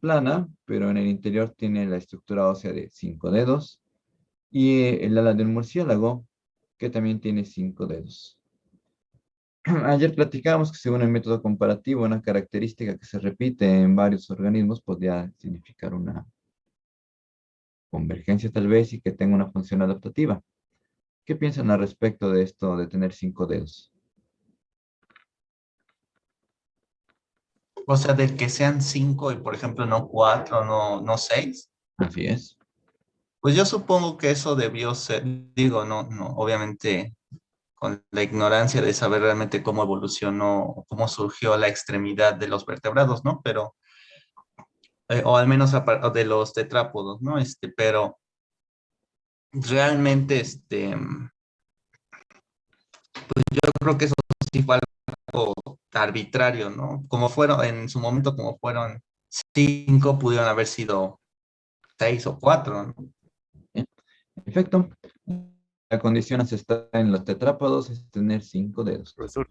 plana, pero en el interior tiene la estructura ósea de 5 dedos. Y el ala del murciélago, que también tiene 5 dedos. Ayer platicábamos que según el método comparativo, una característica que se repite en varios organismos podría significar una convergencia tal vez y que tenga una función adaptativa. ¿Qué piensan al respecto de esto de tener 5 dedos? O sea, de que sean cinco y, por ejemplo, no cuatro, no seis. Así es. Pues yo supongo que eso debió ser, digo, obviamente con la ignorancia de saber realmente cómo evolucionó, cómo surgió la extremidad de los vertebrados, ¿no? Pero, o al menos o de los tetrápodos, ¿no? Pero realmente, yo creo que eso sí fue algo arbitrario, ¿no? Como fueron, en su momento, como fueron cinco, pudieron haber sido seis o cuatro, ¿no? Bien. En efecto, la condición ancestral en los tetrápodos es tener 5 dedos. Profesor,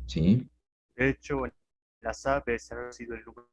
Sí. de hecho, en las aves ha sido el lugar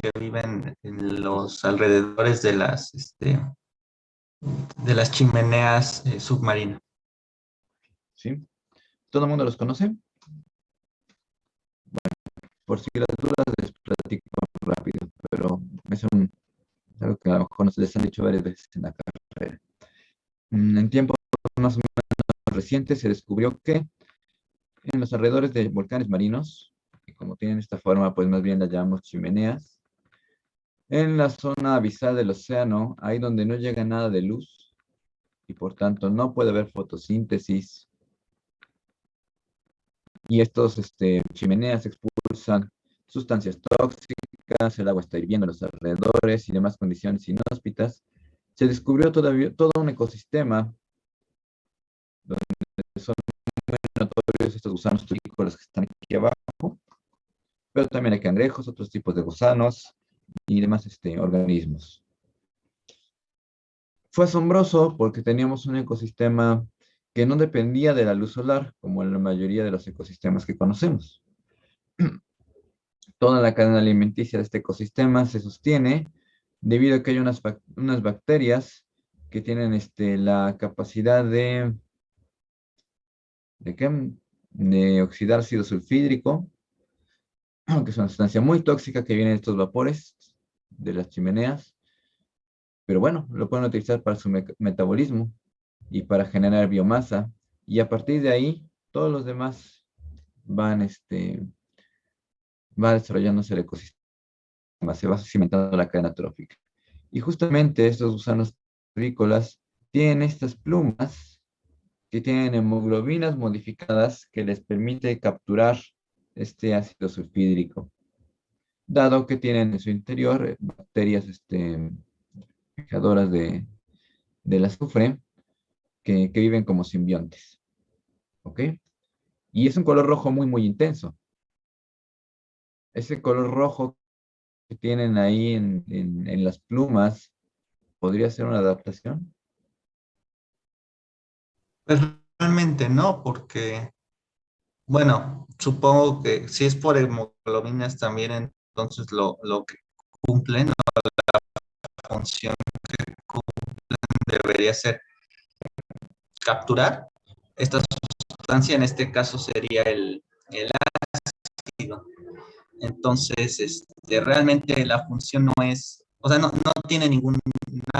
Que viven en los alrededores de las chimeneas submarinas. ¿Sí? ¿Todo el mundo los conoce? Por si las dudas les platico rápido, pero es algo que a lo mejor nos les han dicho varias veces en la carrera. En tiempos más o menos recientes se descubrió que en los alrededores de volcanes marinos, y como tienen esta forma, pues más bien las llamamos chimeneas, en la zona abisal del océano, ahí donde no llega nada de luz y por tanto no puede haber fotosíntesis, y estos chimeneas expulsan sustancias tóxicas, el agua está hirviendo en los alrededores y demás condiciones inhóspitas. Se descubrió todavía todo un ecosistema donde son muy notorios estos gusanos turícolas que están aquí abajo, pero también hay cangrejos, otros tipos de gusanos y demás organismos. Fue asombroso porque teníamos un ecosistema que no dependía de la luz solar, como en la mayoría de los ecosistemas que conocemos. Toda la cadena alimenticia de este ecosistema se sostiene debido a que hay unas bacterias que tienen la capacidad ¿de qué? De oxidar ácido sulfídrico, que es una sustancia muy tóxica que viene de estos vapores de las chimeneas, pero bueno, lo pueden utilizar para su metabolismo y para generar biomasa, y a partir de ahí, todos los demás van, va desarrollándose el ecosistema, se va cimentando la cadena trófica. Y justamente estos gusanos terrícolas tienen estas plumas que tienen hemoglobinas modificadas que les permite capturar este ácido sulfídrico, dado que tienen en su interior bacterias fijadoras del azufre que viven como simbiontes. ¿Ok? Y es un color rojo muy, muy intenso. Ese color rojo que tienen ahí en las plumas podría ser una adaptación. Pues realmente no, porque, bueno, supongo que si es por hemoglobinas también, entonces lo que cumplen, o la función que cumplen debería ser capturar esta sustancia, en este caso sería el ácido. Entonces, realmente la función no es, o sea, no tiene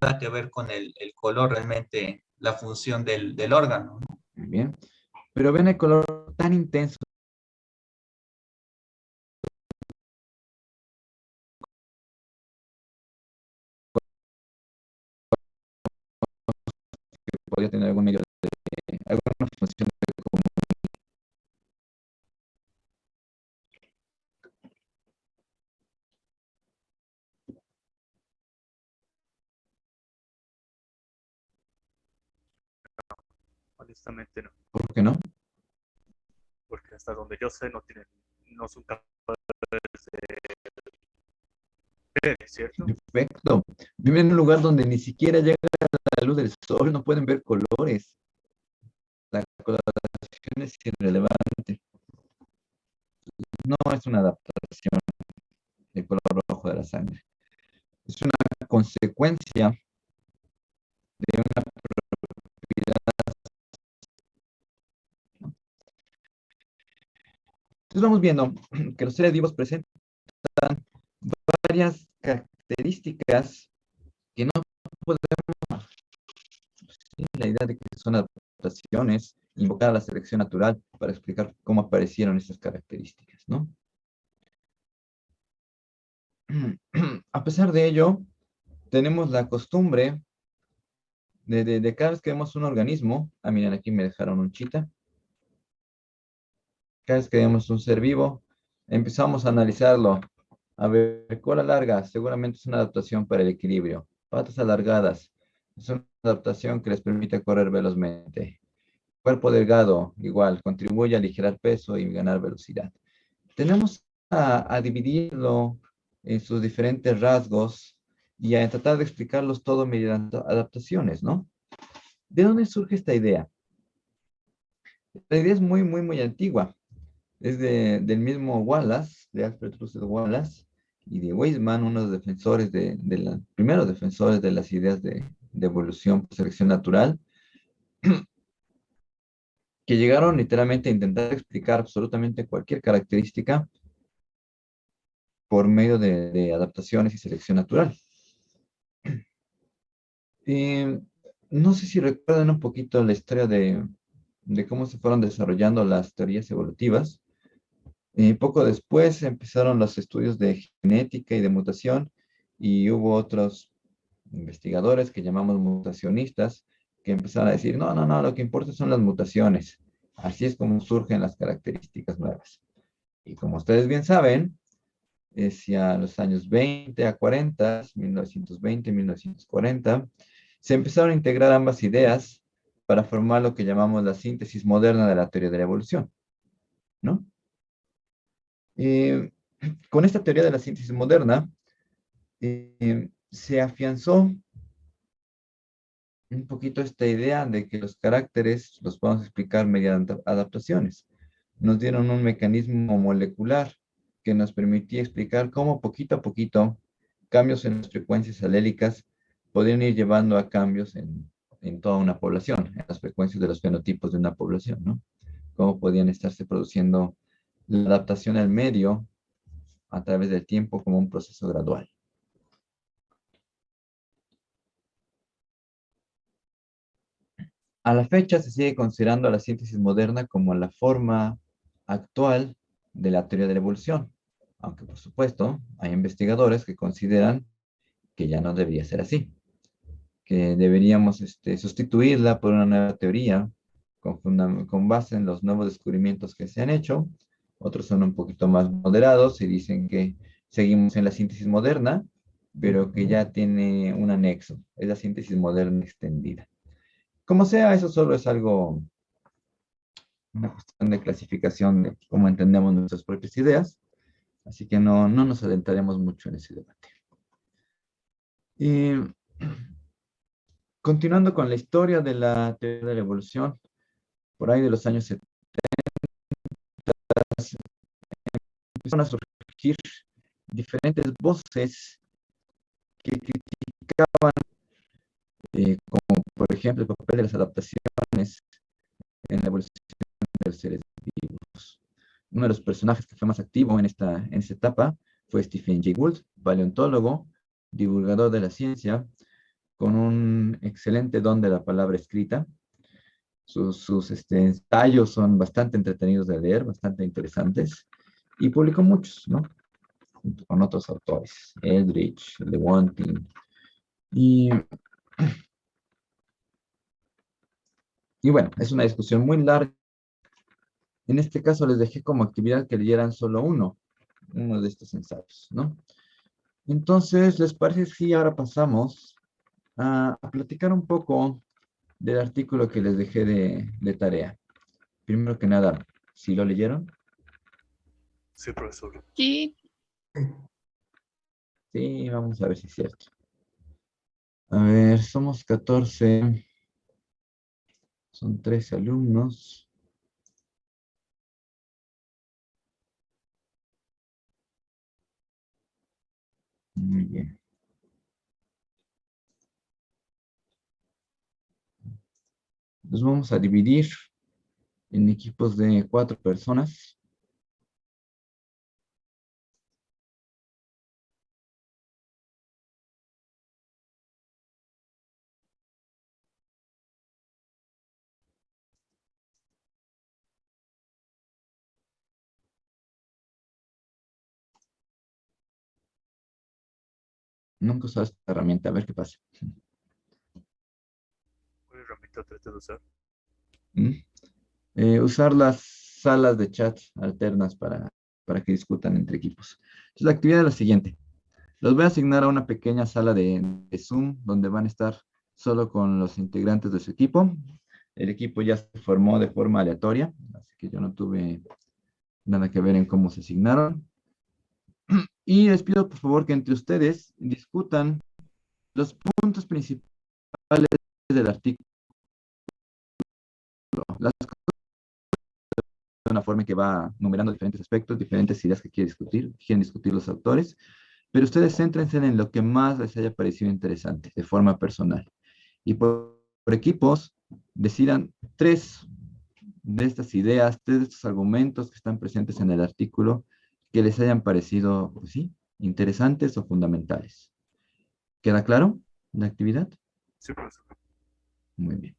nada que ver con el color, realmente la función del órgano, ¿no? Muy bien. Pero ven el color tan intenso que podría tener algún medio de, algún expansión de Honestamente no, ¿por qué no? porque hasta donde yo sé no son capaces de ver, ¿cierto? Perfecto. Viven en un lugar donde ni siquiera llega la luz del sol, no pueden ver colores. La coloración es irrelevante. No es una adaptación del color rojo de la sangre. Es una consecuencia de una propiedad. Entonces vamos viendo que los seres vivos presentan varias características que no podemos, sí, la idea de que son adaptaciones, invocar a la selección natural para explicar cómo aparecieron estas características, ¿no? A pesar de ello, tenemos la costumbre de cada vez que vemos un organismo, miren, aquí me dejaron un chita, cada vez que vemos un ser vivo, empezamos a analizarlo. A ver, cola larga, seguramente es una adaptación para el equilibrio. Patas alargadas, es una adaptación que les permite correr velozmente. Cuerpo delgado, igual, contribuye a aligerar peso y ganar velocidad. Tenemos a dividirlo en sus diferentes rasgos y a tratar de explicarlos todo mediante adaptaciones, ¿no? ¿De dónde surge esta idea? La idea es muy antigua. Es del mismo Wallace, de Alfred Russel Wallace, y de Weismann, unos defensores de los primeros defensores de las ideas de evolución por selección natural, que llegaron literalmente a intentar explicar absolutamente cualquier característica por medio de adaptaciones y selección natural. Y no sé si recuerdan un poquito la historia de cómo se fueron desarrollando las teorías evolutivas. Poco después empezaron los estudios de genética y de mutación y hubo otros investigadores que llamamos mutacionistas que empezaron a decir, no, lo que importa son las mutaciones. Así es como surgen las características nuevas. Y como ustedes bien saben, hacia los años 20 a 40, 1920, 1940, se empezaron a integrar ambas ideas para formar lo que llamamos la síntesis moderna de la teoría de la evolución, ¿no? Eh, con esta teoría de la síntesis moderna, se afianzó un poquito esta idea de que los caracteres los podemos explicar mediante adaptaciones. Nos dieron un mecanismo molecular que nos permitía explicar cómo poquito a poquito cambios en las frecuencias alélicas podrían ir llevando a cambios en toda una población, en las frecuencias de los fenotipos de una población, ¿no? Cómo podían estarse produciendo la adaptación al medio a través del tiempo como un proceso gradual. A la fecha se sigue considerando a la síntesis moderna como la forma actual de la teoría de la evolución, aunque por supuesto hay investigadores que consideran que ya no debería ser así, que deberíamos sustituirla por una nueva teoría con base en los nuevos descubrimientos que se han hecho. Otros son un poquito más moderados y dicen que seguimos en la síntesis moderna, pero que ya tiene un anexo, es la síntesis moderna extendida. Como sea, eso solo es algo, una cuestión de clasificación de cómo entendemos nuestras propias ideas, así que no nos adentraremos mucho en ese debate. Y continuando con la historia de la teoría de la evolución, por ahí de los años 70 empezaron a surgir diferentes voces que criticaban, como por ejemplo el papel de las adaptaciones en la evolución de los seres vivos. Uno de los personajes que fue más activo en esta etapa fue Stephen Jay Gould, paleontólogo, divulgador de la ciencia, con un excelente don de la palabra escrita. Sus ensayos son bastante entretenidos de leer, bastante interesantes, y publicó muchos, ¿no? Junto con otros autores, Eldridge, Lewontin. Y Y bueno, es una discusión muy larga. En este caso les dejé como actividad que leyeran solo uno de estos ensayos, ¿no? Entonces, ¿les parece si ahora pasamos a platicar un poco del artículo que les dejé de tarea? Primero que nada, ¿si lo leyeron? Sí, profesor. Sí, Sí, vamos a ver si es cierto. A ver, somos 14, son 13 alumnos. Muy bien. Los vamos a dividir en equipos de 4 personas. Nunca usado esta herramienta, a ver qué pasa. ¿Cuál herramienta trata de usar? ¿Mm? Usar las salas de chat alternas para que discutan entre equipos. Entonces, la actividad es la siguiente. Los voy a asignar a una pequeña sala de Zoom donde van a estar solo con los integrantes de su equipo. El equipo ya se formó de forma aleatoria, así que yo no tuve nada que ver en cómo se asignaron. Y les pido por favor que entre ustedes discutan los puntos principales del artículo, las de una forma que va numerando diferentes aspectos, diferentes ideas que quieren discutir los autores, pero ustedes céntrense en lo que más les haya parecido interesante de forma personal. Y por equipos, decidan 3 de estos argumentos que están presentes en el artículo que les hayan parecido, pues sí, interesantes o fundamentales. ¿Queda claro la actividad? Sí, profesor. Muy bien.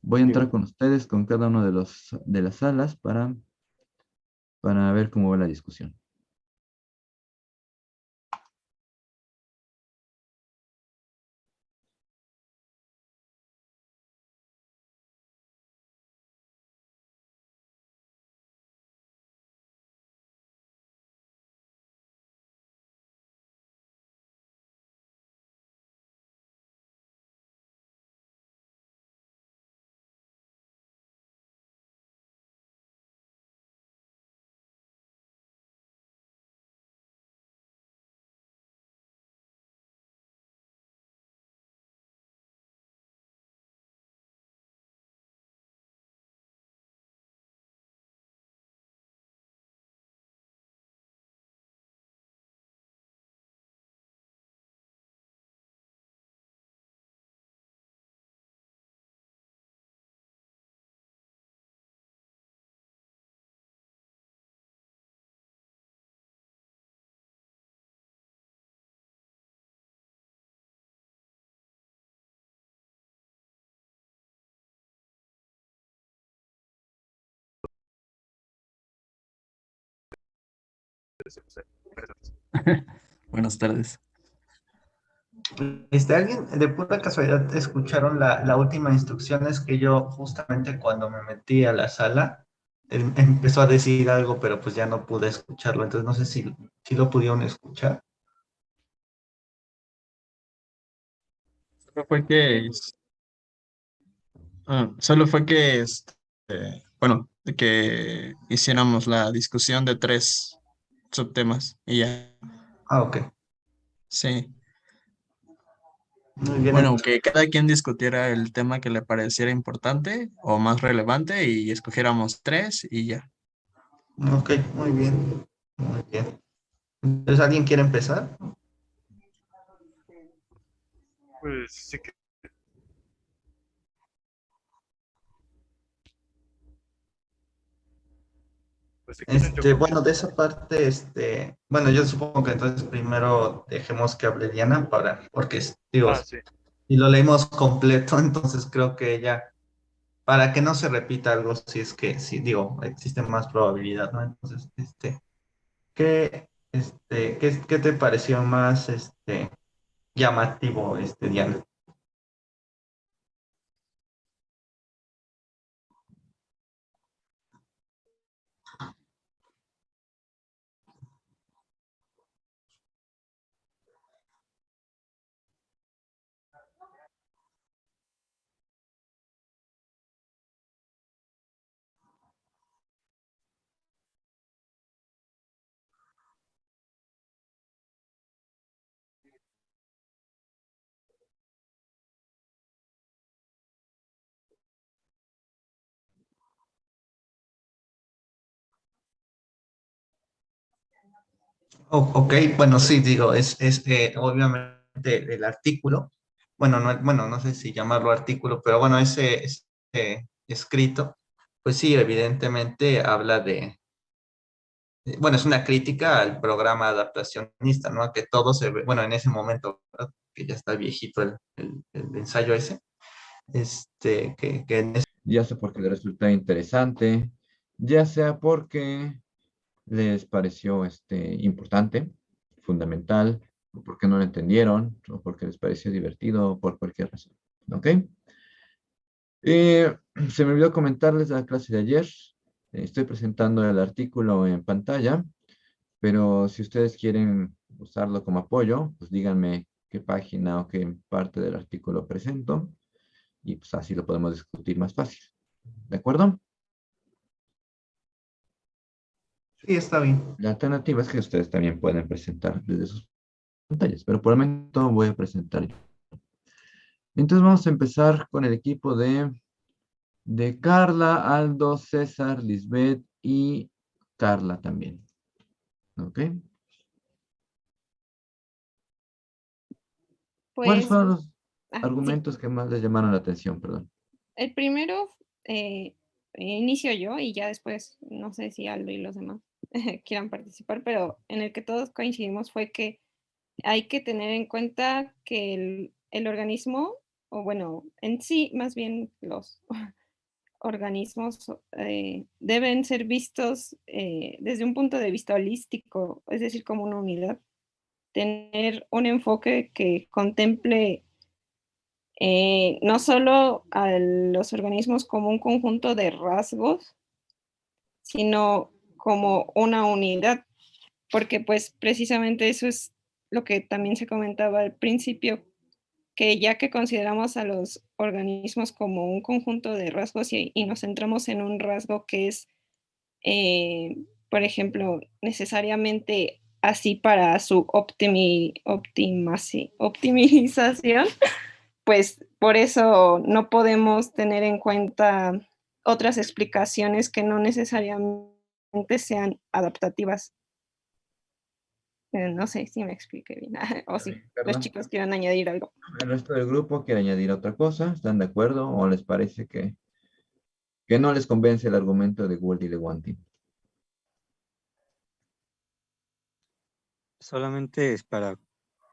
Voy a entrar con ustedes con cada uno de las salas para ver cómo va la discusión. Buenas tardes. ¿Alguien de pura casualidad escucharon la última instrucción? Es que yo justamente cuando me metí a la sala, él empezó a decir algo, pero pues ya no pude escucharlo. Entonces no sé si lo pudieron escuchar. Solo fue que, solo fue que, bueno, de que hiciéramos la discusión de 3 subtemas y ya, Ah, ok. sí. Muy bien. Bueno, que cada quien discutiera el tema que le pareciera importante o más relevante y escogiéramos 3 y ya. Ok, muy bien. Muy bien. Entonces, ¿alguien quiere empezar? Pues sí que, pues si quieren yo Bueno, comienzo. de esa parte, bueno, yo supongo que entonces primero dejemos que hable Diana porque, digo, Ah, sí. si lo leímos completo, entonces creo que ella, para que no se repita algo, si es que, si digo, existe más probabilidad, ¿no? Entonces, ¿qué te pareció más, llamativo, Diana? Ok, bueno, sí, digo, obviamente el artículo, bueno, no sé si llamarlo artículo, pero bueno, ese escrito, pues sí, evidentemente habla bueno, es una crítica al programa adaptacionista, ¿no? A que todo se ve, bueno, en ese momento, ¿verdad? Que ya está viejito el ensayo ese, que en ese, Ya sea porque les resulta interesante, ya sea porque les pareció importante, fundamental, o porque no lo entendieron, o porque les pareció divertido, o por cualquier razón. ¿Ok? Se me olvidó comentarles la clase de ayer. Estoy presentando el artículo en pantalla, pero si ustedes quieren usarlo como apoyo, pues díganme qué página o qué parte del artículo presento y pues así lo podemos discutir más fácil. ¿De acuerdo? sí, está bien. La alternativa es que ustedes también pueden presentar desde sus pantallas, pero por el momento voy a presentar yo. Entonces vamos a empezar con el equipo de Carla, Aldo, César, Lisbeth y Carla también. ¿Ok? ¿Cuáles Pues, fueron los sí, argumentos que más les llamaron la atención? Perdón. el primero inicio yo y ya después no sé si Aldo y los demás quieran participar, pero en el que todos coincidimos fue que hay que tener en cuenta que el organismo, o bueno, en sí, más bien los organismos deben ser vistos desde un punto de vista holístico, es decir, como una unidad, tener un enfoque que contemple no solo a los organismos como un conjunto de rasgos, sino como una unidad, porque pues precisamente eso es lo que también se comentaba al principio, que ya que consideramos a los organismos como un conjunto de rasgos y nos centramos en un rasgo que es, por ejemplo, necesariamente así para su optimización, pues por eso no podemos tener en cuenta otras explicaciones que no necesariamente sean adaptativas. No sé si me expliqué bien, o si los Carla, chicos quieren añadir algo. ¿el resto del grupo quiere añadir otra cosa? ¿Están de acuerdo o les parece que no les convence el argumento de Gould y Lewontin? Solamente es para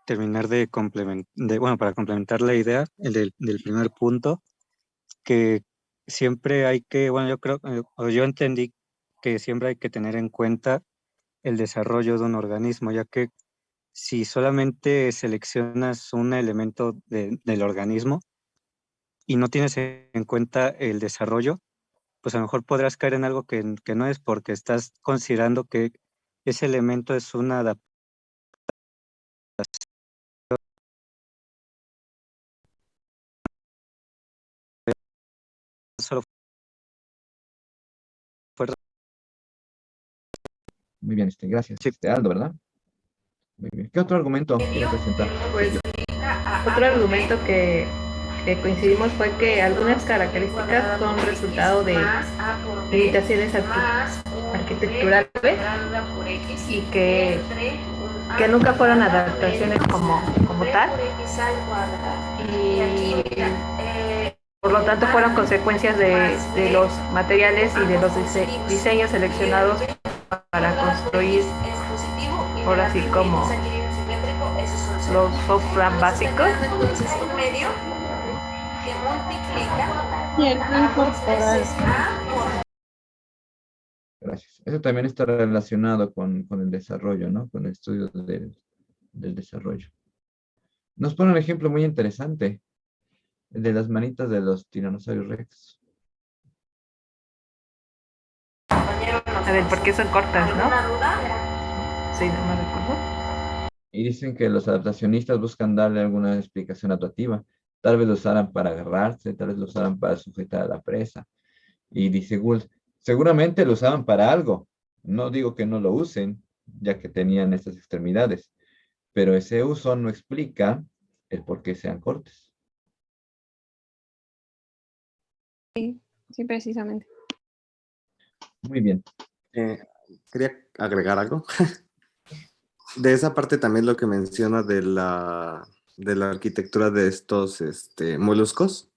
terminar de complementar, bueno, para complementar la idea, del primer punto, que siempre hay que, bueno, yo creo, o yo entendí que siempre hay que tener en cuenta el desarrollo de un organismo, ya que si solamente seleccionas un elemento del organismo y no tienes en cuenta el desarrollo, pues a lo mejor podrás caer en algo que no es porque estás considerando que ese elemento es una adaptación. Solo fue Muy bien, gracias. Aldo, ¿verdad? Muy bien. ¿Qué otro argumento quiere presentar? Pues otro argumento que coincidimos fue que algunas características son resultado de limitaciones arquitecturales y que nunca fueron adaptaciones como tal. Y por lo tanto fueron consecuencias de los materiales y de los diseños seleccionados para construir, ahora sí, como los software básicos. Cierto, incorporar. Gracias. Eso también está relacionado con el desarrollo, ¿no? Con el estudio del desarrollo. Nos pone un ejemplo muy interesante, el de las manitas de los tiranosaurios Rex. A ver, ¿por qué son cortas, no? Sí, no me recuerdo. Y dicen que los adaptacionistas buscan darle alguna explicación adaptativa. Tal vez lo usaran para agarrarse, tal vez lo usaran para sujetar a la presa. Y dice Gould, seguramente lo usaban para algo. No digo que no lo usen, ya que tenían estas extremidades, pero ese uso no explica el por qué sean cortes. Sí, precisamente. Muy bien. Quería agregar algo. de esa parte también lo que menciona de la arquitectura de estos moluscos,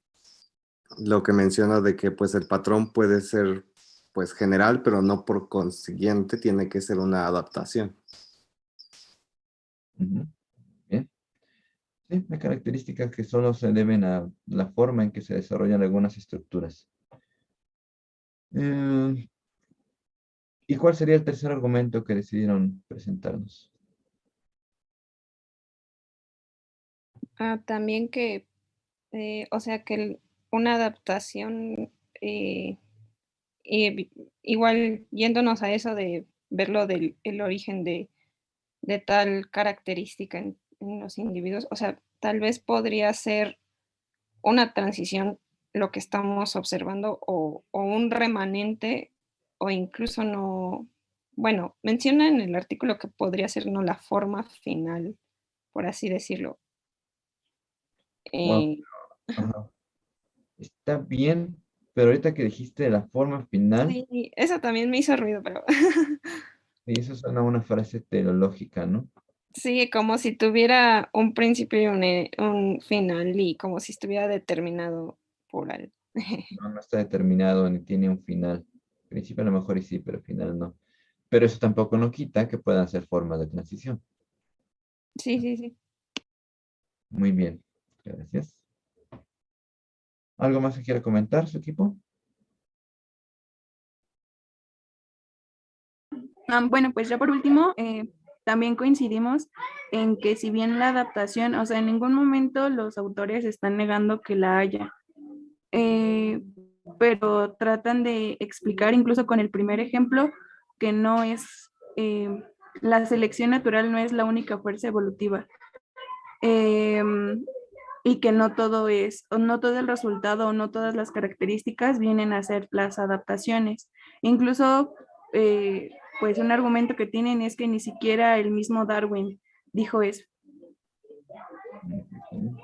lo que menciona de que pues el patrón puede ser pues general, pero no por consiguiente tiene que ser una adaptación. Ujú. Bien. Sí, hay características que solo se deben a la forma en que se desarrollan algunas estructuras. Eh, ¿Y cuál sería el tercer argumento que decidieron presentarnos? También que, o sea, que una adaptación, igual yéndonos a eso de verlo del el origen de tal característica en los individuos, o sea, tal vez podría ser una transición lo que estamos observando o un remanente o incluso no, bueno, menciona en el artículo que podría ser no la forma final, por así decirlo. Wow, Eh, ajá. Está bien, pero ahorita que dijiste la forma final, sí, eso también me hizo ruido, pero y eso suena a una frase teológica, ¿no? sí, como si tuviera un principio y un final y como si estuviera determinado por algo. No, no está determinado ni tiene un final. Principio a lo mejor y sí, pero final no. Pero eso tampoco no quita que puedan ser formas de transición. Sí, sí, sí. Muy bien, gracias. ¿Algo más que quiera comentar su equipo? Bueno, pues ya por último, también coincidimos en que si bien la adaptación, o sea, en ningún momento los autores están negando que la haya, eh, pero tratan de explicar incluso con el primer ejemplo que no es, la selección natural no es la única fuerza evolutiva. Y que no todo es, o no todo el resultado o no todas las características vienen a ser las adaptaciones. Incluso, pues un argumento que tienen es que ni siquiera el mismo Darwin dijo eso. Ujú.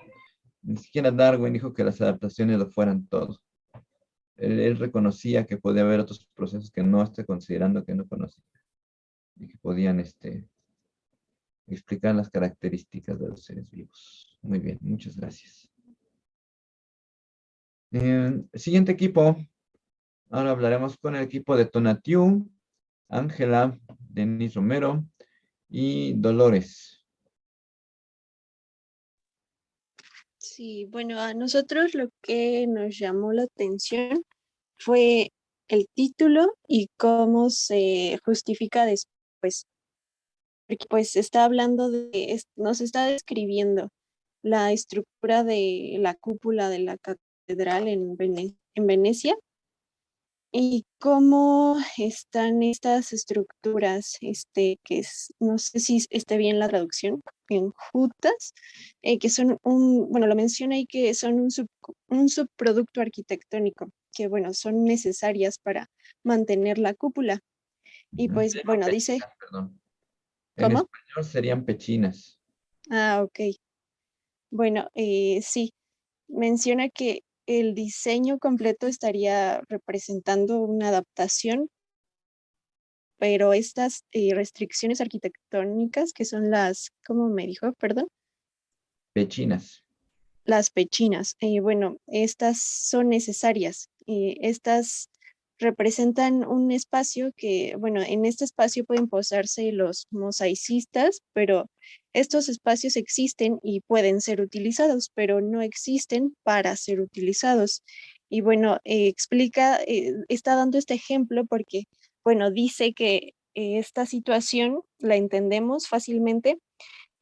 Ni siquiera Darwin dijo que las adaptaciones lo fueran todo. Él reconocía que podía haber otros procesos que no está considerando que no conocía y que podían explicar las características de los seres vivos. Muy bien, muchas gracias. Siguiente equipo. Ahora hablaremos con el equipo de Tonatiuh, Ángela, Denis Romero y Dolores. Sí, bueno, a nosotros lo que nos llamó la atención fue el título y cómo se justifica después, porque pues está hablando nos está describiendo la estructura de la cúpula de la catedral en Venecia y cómo están estas estructuras, no sé si esté bien la traducción, enjutas, que son bueno, lo menciona ahí que son un subproducto arquitectónico, que bueno, son necesarias para mantener la cúpula. Y Ujú. pues bueno, dice, Pechinas, perdón. En ¿cómo? español serían pechinas. Ah, ok. Bueno, sí, menciona que el diseño completo estaría representando una adaptación, pero estas restricciones arquitectónicas, que son ¿cómo me dijo? Perdón, Pechinas. las pechinas. Bueno, estas son necesarias. Estas representan un espacio que, bueno, en este espacio pueden posarse los mosaicistas, pero estos espacios existen y pueden ser utilizados, pero no existen para ser utilizados. Y bueno, está dando este ejemplo porque, bueno, dice que esta situación la entendemos fácilmente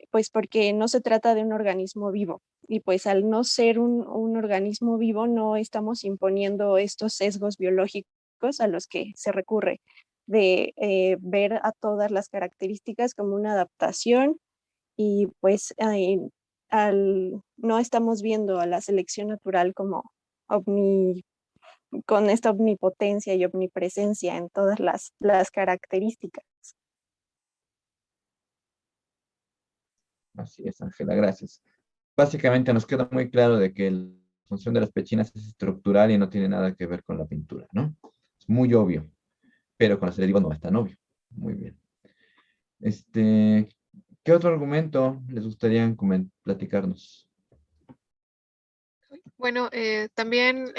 pues porque no se trata de un organismo vivo. Y pues al no ser un organismo vivo, no estamos imponiendo estos sesgos biológicos a los que se recurre de ver a todas las características como una adaptación y pues no estamos viendo a la selección natural como con esta omnipotencia y omnipresencia en todas las características. Así es, Ángela, gracias. Básicamente nos queda muy claro de que la función de las pechinas es estructural y no tiene nada que ver con la pintura, ¿no? Es muy obvio, pero con las derivas no es tan obvio. Muy bien. ¿Qué otro argumento les gustaría platicarnos? Bueno, también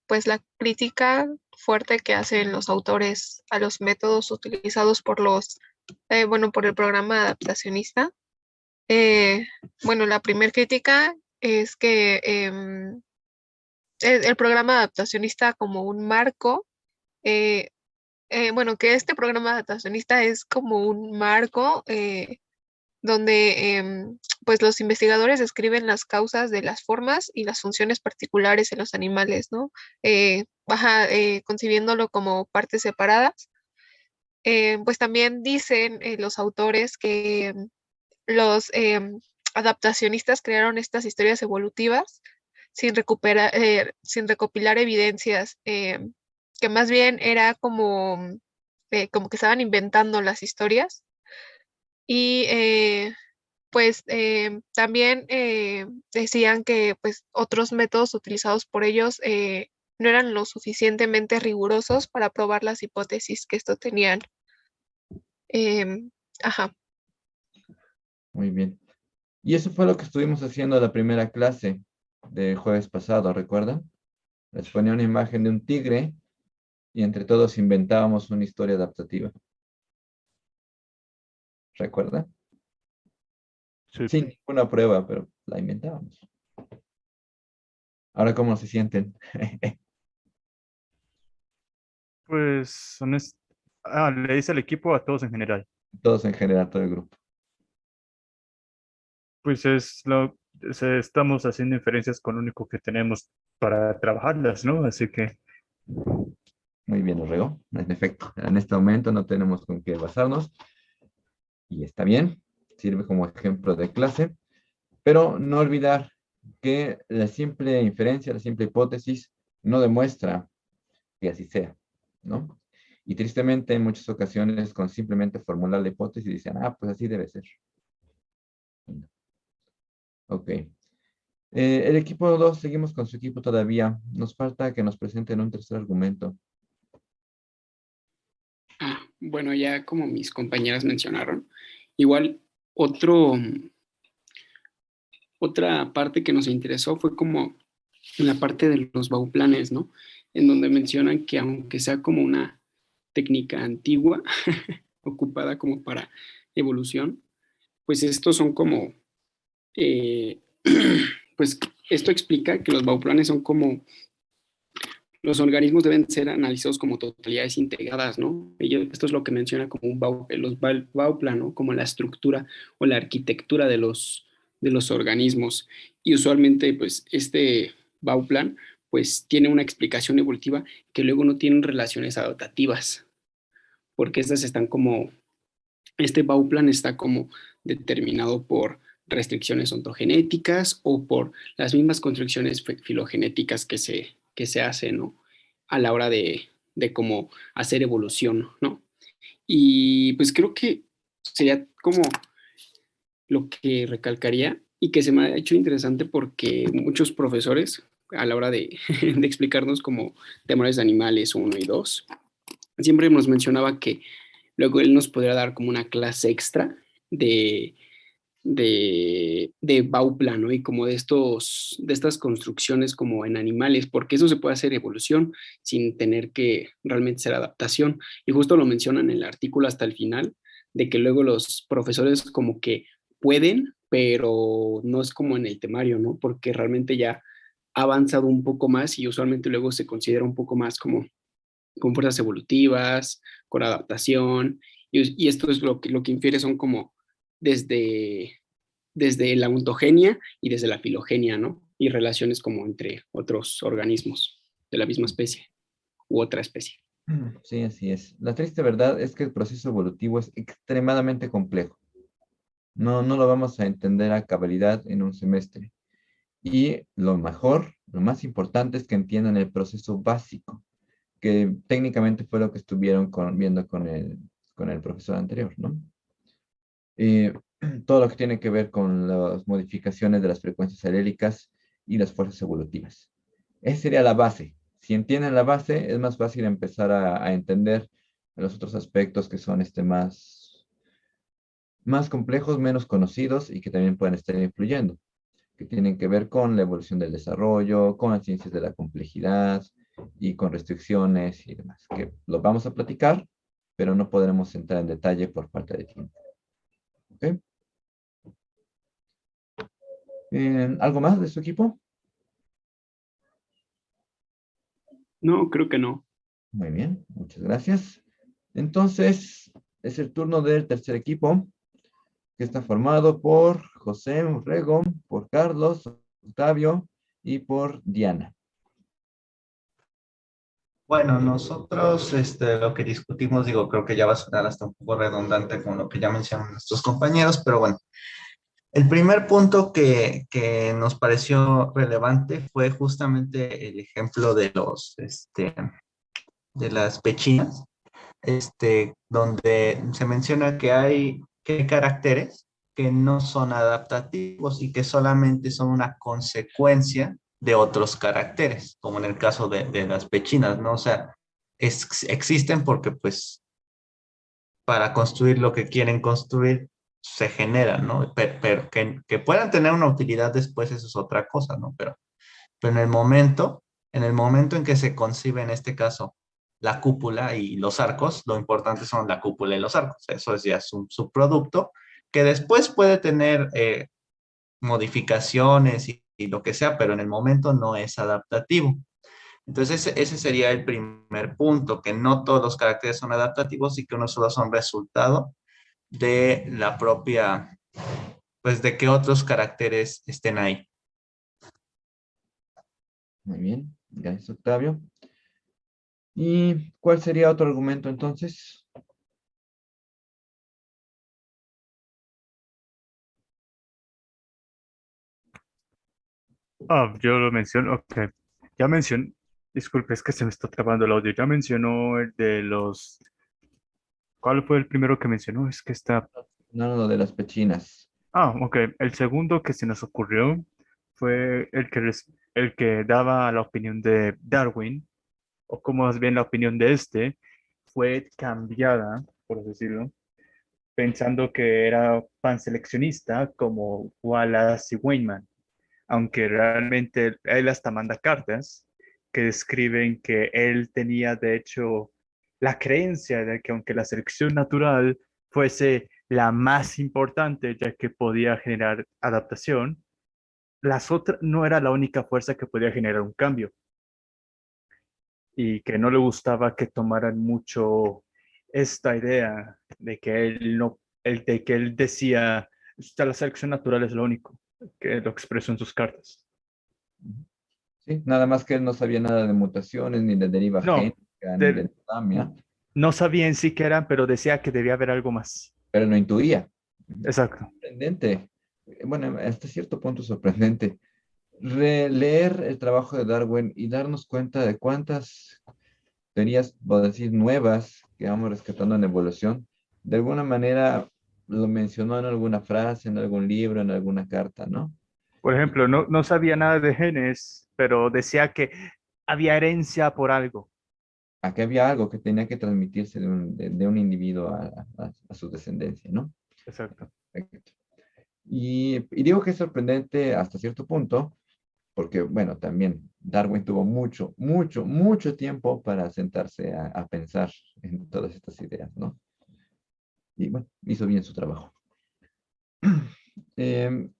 pues la crítica fuerte que hacen los autores a los métodos utilizados por bueno, por el programa adaptacionista. Bueno, la primera crítica es que el programa adaptacionista como un marco, eh, bueno, que este programa adaptacionista es como un marco donde pues los investigadores describen las causas de las formas y las funciones particulares en los animales, ¿no? Concibiéndolo como partes separadas. Pues también dicen los autores que los adaptacionistas crearon estas historias evolutivas sin recopilar evidencias, que más bien era como que estaban inventando las historias. Y pues también decían que pues otros métodos utilizados por ellos no eran lo suficientemente rigurosos para probar las hipótesis que esto tenían. Em, ajá. Muy bien. Y eso fue lo que estuvimos haciendo en la primera clase del jueves pasado, ¿recuerdan? Les ponía una imagen de un tigre y entre todos inventábamos una historia adaptativa. ¿Recuerda? Sí. Sin ninguna prueba, pero la inventábamos. Ahora, ¿cómo se sienten? Pues, le dice al equipo a todos en general. Todos en general, todo el grupo. Pues estamos haciendo inferencias con lo único que tenemos para trabajarlas, ¿no? Así que, Muy bien, Orrego. En efecto, en este momento no tenemos con qué basarnos y está bien, sirve como ejemplo de clase, pero no olvidar que la simple inferencia, la simple hipótesis no demuestra que así sea, ¿no? Y tristemente en muchas ocasiones con simplemente formular la hipótesis dicen, ah, pues así debe ser. Ok. El equipo 2, seguimos con su equipo todavía. Nos falta que nos presenten un tercer argumento. Bueno, ya como mis compañeras mencionaron, igual otro, otra parte que nos interesó fue como la parte de los bauplanes, ¿no? En donde mencionan que aunque sea como una técnica antigua, ocupada como para evolución, pues estos son como, eh, pues esto explica que los bauplanes son como los organismos deben ser analizados como totalidades integradas, ¿no? Esto es lo que menciona como Bauplan, ¿no? Como la estructura o la arquitectura de los organismos. Y usualmente, pues, este Bauplan, pues, tiene una explicación evolutiva que luego no tienen relaciones adaptativas, porque estas están como, este Bauplan está como determinado por restricciones ontogenéticas o por las mismas construcciones filogenéticas que se hacen, ¿no? A la hora de cómo hacer evolución, ¿no? Y pues creo que sería como lo que recalcaría y que se me ha hecho interesante porque muchos profesores a la hora de, de explicarnos como temores de animales 1 y 2, siempre nos mencionaba que luego él nos podría dar como una clase extra de de Bauplan, ¿no? Y como de estas construcciones como en animales, porque eso se puede hacer evolución sin tener que realmente ser adaptación. Y justo lo mencionan en el artículo hasta el final, de que luego los profesores como que pueden, pero no es como en el temario, ¿no? Porque realmente ya ha avanzado un poco más y usualmente luego se considera un poco más como con fuerzas evolutivas, con adaptación, y esto es lo que infiere son como desde, desde la ontogenia y desde la filogenia, ¿no? Y relaciones como entre otros organismos de la misma especie u otra especie. Sí, así es. La triste verdad es que el proceso evolutivo es extremadamente complejo. No lo vamos a entender a cabalidad en un semestre. Y lo mejor, lo más importante es que entiendan el proceso básico, que técnicamente fue lo que estuvieron viendo con el profesor anterior, ¿no? Eh, todo lo que tiene que ver con las modificaciones de las frecuencias alélicas y las fuerzas evolutivas. Esa sería la base. Si entienden la base, es más fácil empezar a entender los otros aspectos que son más complejos, menos conocidos y que también pueden estar influyendo, que tienen que ver con la evolución del desarrollo, con las ciencias de la complejidad y con restricciones y demás, que lo vamos a platicar, pero no podremos entrar en detalle por falta de tiempo. ¿Ok? ¿Algo más de su equipo? No, creo que no. Muy bien, muchas gracias. Entonces, es el turno del tercer equipo, que está formado por José Urrego, por Carlos, Octavio y por Diana. Bueno, nosotros lo que discutimos, digo, creo que ya va a sonar hasta un poco redundante con lo que ya mencionaron nuestros compañeros, pero bueno, el primer punto que nos pareció relevante fue justamente el ejemplo de de las pechinas, donde se menciona que hay caracteres que no son adaptativos y que solamente son una consecuencia de otros caracteres, como en el caso de las pechinas, ¿no? O sea, existen porque pues para construir lo que quieren construir se generan, ¿no? Pero que puedan tener una utilidad después, eso es otra cosa, ¿no? Pero en el momento en que se concibe en este caso la cúpula y los arcos, lo importante son la cúpula y los arcos. Eso es ya un subproducto que después puede tener modificaciones y lo que sea, pero en el momento no es adaptativo. Entonces, ese sería el primer punto, que no todos los caracteres son adaptativos y que unos solo son resultado de la propia, pues de que otros caracteres estén ahí. Muy bien, gracias Octavio. ¿Y cuál sería otro argumento entonces? Yo lo menciono, ok. Ya mencioné, disculpe, es que se me está trabando el audio. Ya mencionó el de los, ¿cuál fue el primero que mencionó? Es que está, No, lo de las pechinas. ok. El segundo que se nos ocurrió fue el que daba la opinión de Darwin, o como más bien la opinión de este, fue cambiada, por así decirlo, pensando que era panseleccionista como Wallace y Weidman, aunque realmente él hasta manda cartas que describen que él tenía de hecho la creencia de que aunque la selección natural fuese la más importante ya que podía generar adaptación, las otras no era la única fuerza que podía generar un cambio y que no le gustaba que tomaran mucho esta idea de que él no, de que él decía, la selección natural es lo único, que lo expresó en sus cartas. Sí, nada más que él no sabía nada de mutaciones, ni de deriva No, génica, ni de endogamia, no sabía en sí qué eran, pero decía que debía haber algo más. pero no intuía. Exacto. Sorprendente. Bueno, hasta cierto punto sorprendente. Releer el trabajo de Darwin y darnos cuenta de cuántas teorías, voy a decir, nuevas que vamos rescatando en evolución, de alguna manera lo mencionó en alguna frase, en algún libro, en alguna carta, ¿no? Por ejemplo, no sabía nada de genes, pero decía que había herencia por algo. Aquí había algo que tenía que transmitirse de un individuo a su descendencia, ¿no? Exacto. Perfecto. Y digo que es sorprendente hasta cierto punto, porque, bueno, también Darwin tuvo mucho tiempo para sentarse a pensar en todas estas ideas, ¿no? Y bueno, hizo bien su trabajo.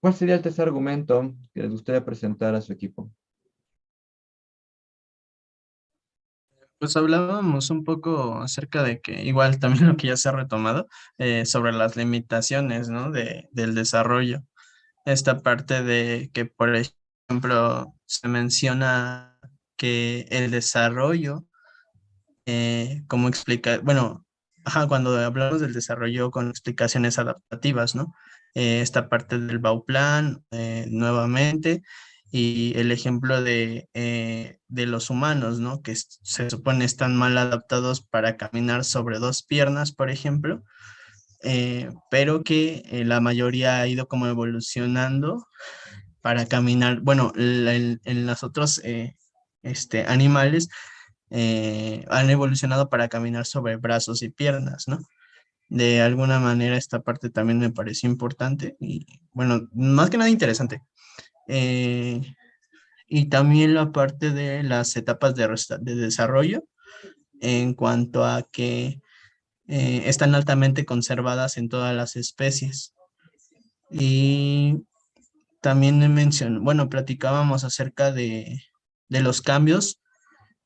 ¿Cuál sería el tercer argumento que les gustaría presentar a su equipo? Pues hablábamos un poco acerca de que, igual también lo que ya se ha retomado, sobre las limitaciones, ¿no? Del desarrollo. Esta parte de que, por ejemplo, se menciona que el desarrollo, como explica, bueno, ajá, cuando hablamos del desarrollo con explicaciones adaptativas, ¿no? Esta parte del Bauplan, nuevamente, y el ejemplo de los humanos, ¿no? Que se supone están mal adaptados para caminar sobre dos piernas, por ejemplo, pero que la mayoría ha ido como evolucionando para caminar, bueno, en los otros animales han evolucionado para caminar sobre brazos y piernas, ¿no? de alguna manera esta parte también me pareció importante y bueno, más que nada interesante. Eh, y también la parte de las etapas de desarrollo en cuanto a que están altamente conservadas en todas las especies. Y también bueno, platicábamos acerca de los cambios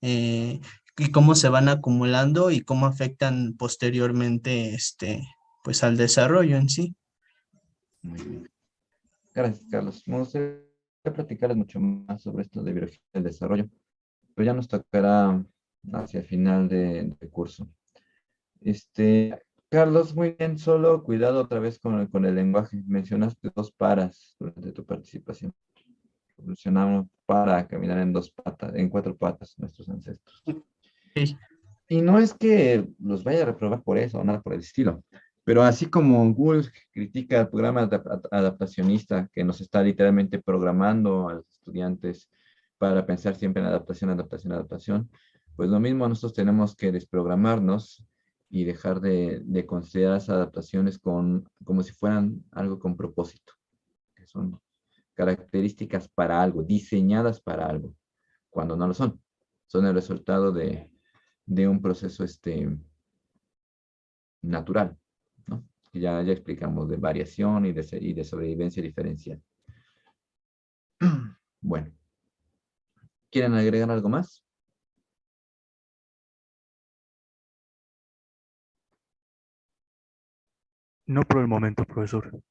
y cómo se van acumulando y cómo afectan posteriormente pues al desarrollo en sí. Muy bien. Gracias, Carlos. Me gustaría platicarles mucho más sobre esto de biología del desarrollo, pero ya nos tocará hacia el final del curso. Carlos, muy bien, solo cuidado otra vez con el lenguaje. Mencionaste dos paras durante tu participación. Evolucionamos para caminar en dos patas, en cuatro patas, nuestros ancestros. Sí. Y no es que los vaya a reprobar por eso o nada por el estilo, pero así como Google critica el programa adaptacionista que nos está literalmente programando a los estudiantes para pensar siempre en adaptación, adaptación, adaptación, pues lo mismo nosotros tenemos que desprogramarnos y dejar de considerar las adaptaciones como si fueran algo con propósito, que son características para algo, diseñadas para algo, cuando no lo son. Son el resultado de un proceso natural, ¿no? Que ya explicamos de variación y de sobrevivencia diferencial. Bueno, ¿quieren agregar algo más? No por el momento, profesor.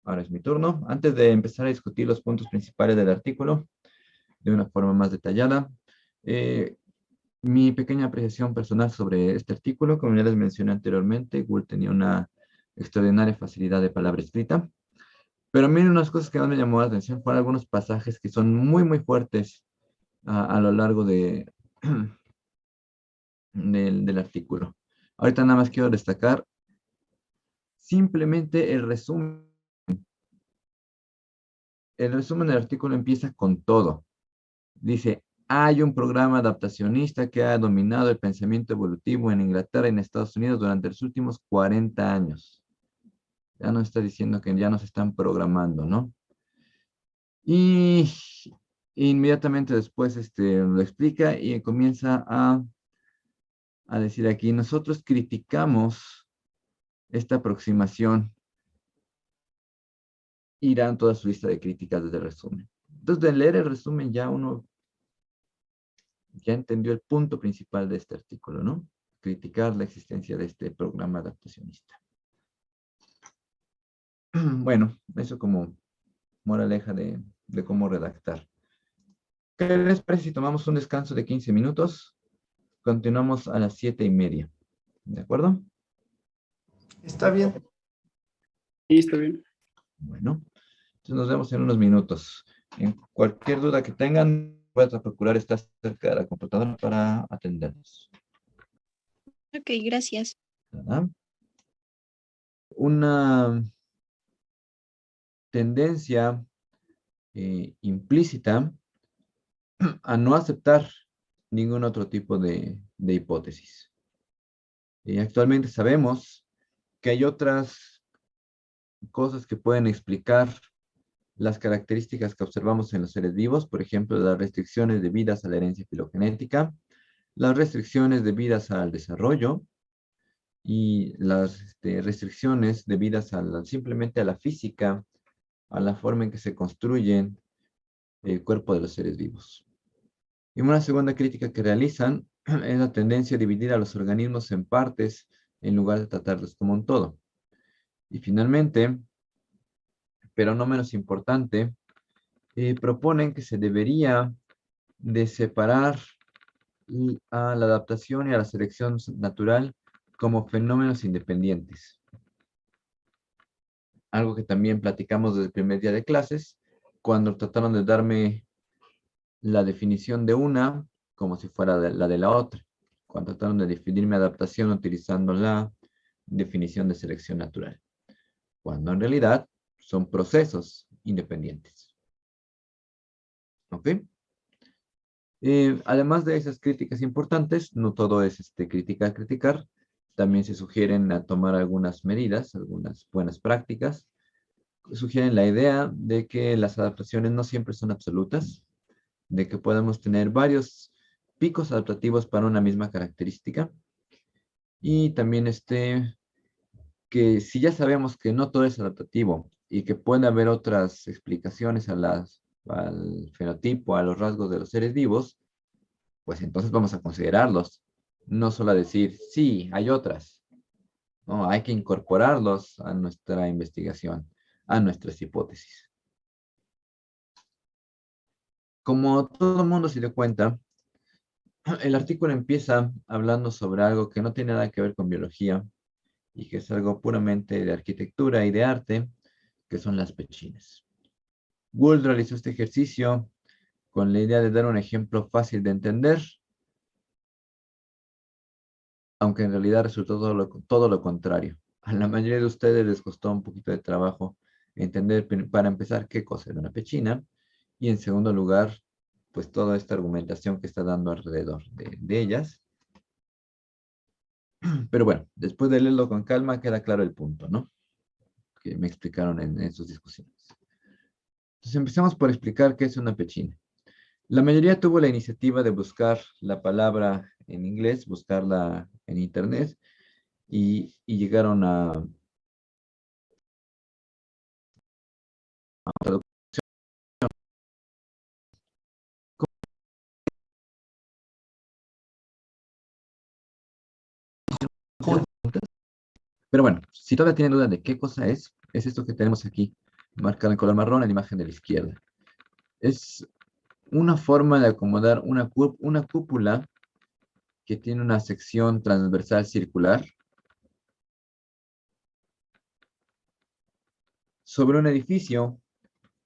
Ahora es mi turno. Antes de empezar a discutir los puntos principales del artículo de una forma más detallada, mi pequeña apreciación personal sobre este artículo, como ya les mencioné anteriormente, Gould tenía una extraordinaria facilidad de palabra escrita, pero a mí unas cosas que más me llamó la atención fueron algunos pasajes que son muy, muy fuertes a lo largo del artículo. Ahorita nada más quiero destacar simplemente el resumen. El resumen del artículo empieza con todo. Dice, hay un programa adaptacionista que ha dominado el pensamiento evolutivo en Inglaterra y en Estados Unidos durante los últimos 40 años. Ya nos está diciendo que ya nos están programando, ¿no? Y inmediatamente después lo explica y comienza a decir aquí, nosotros criticamos esta aproximación y dan toda su lista de críticas desde el resumen. Entonces, de leer el resumen ya uno ya entendió el punto principal de este artículo, ¿no? Criticar la existencia de este programa adaptacionista. Bueno, eso como moraleja de cómo redactar. ¿Qué les parece si tomamos un descanso de 15 minutos? Continuamos a las 7:30. ¿De acuerdo? Está bien. Sí, está bien. Bueno, entonces nos vemos en unos minutos. En cualquier duda que tengan, voy a procurar estar cerca de la computadora para atenderlos. Ok, gracias. ¿Verdad? Una tendencia implícita a no aceptar ningún otro tipo de hipótesis. Actualmente sabemos que hay otras cosas que pueden explicar las características que observamos en los seres vivos, por ejemplo, las restricciones debidas a la herencia filogenética, las restricciones debidas al desarrollo y las restricciones debidas simplemente a la física, a la forma en que se construyen el cuerpo de los seres vivos. Y una segunda crítica que realizan es la tendencia a dividir a los organismos en partes en lugar de tratarlos como un todo. Y finalmente, pero no menos importante, proponen que se debería de separar a la adaptación y a la selección natural como fenómenos independientes. Algo que también platicamos desde el primer día de clases, cuando trataron de darme la definición de una como si fuera la de la otra, cuando trataron de definir mi adaptación utilizando la definición de selección natural, cuando en realidad son procesos independientes. ¿Ok? Además de esas críticas importantes, no todo es criticar, también se sugieren a tomar algunas medidas, algunas buenas prácticas. Sugieren la idea de que las adaptaciones no siempre son absolutas, de que podemos tener varios picos adaptativos para una misma característica. Y también que si ya sabemos que no todo es adaptativo y que puede haber otras explicaciones al fenotipo, a los rasgos de los seres vivos, pues entonces vamos a considerarlos. No solo a decir, sí, hay otras. No, hay que incorporarlos a nuestra investigación, a nuestras hipótesis. Como todo el mundo se dio cuenta, el artículo empieza hablando sobre algo que no tiene nada que ver con biología y que es algo puramente de arquitectura y de arte, que son las pechinas. Gould realizó este ejercicio con la idea de dar un ejemplo fácil de entender, aunque en realidad resultó todo lo contrario. A la mayoría de ustedes les costó un poquito de trabajo entender, para empezar, qué cosa era una pechina, y en segundo lugar, pues toda esta argumentación que está dando alrededor de ellas. Pero bueno, después de leerlo con calma, queda claro el punto, ¿no? Que me explicaron en sus discusiones. Entonces empecemos por explicar qué es una pechina. La mayoría tuvo la iniciativa de buscar la palabra en inglés, buscarla en internet, y llegaron a traducción. Pero bueno, si todavía tienen duda de qué cosa es esto que tenemos aquí, marcado en color marrón en la imagen de la izquierda. Es una forma de acomodar una cúpula que tiene una sección transversal circular sobre un edificio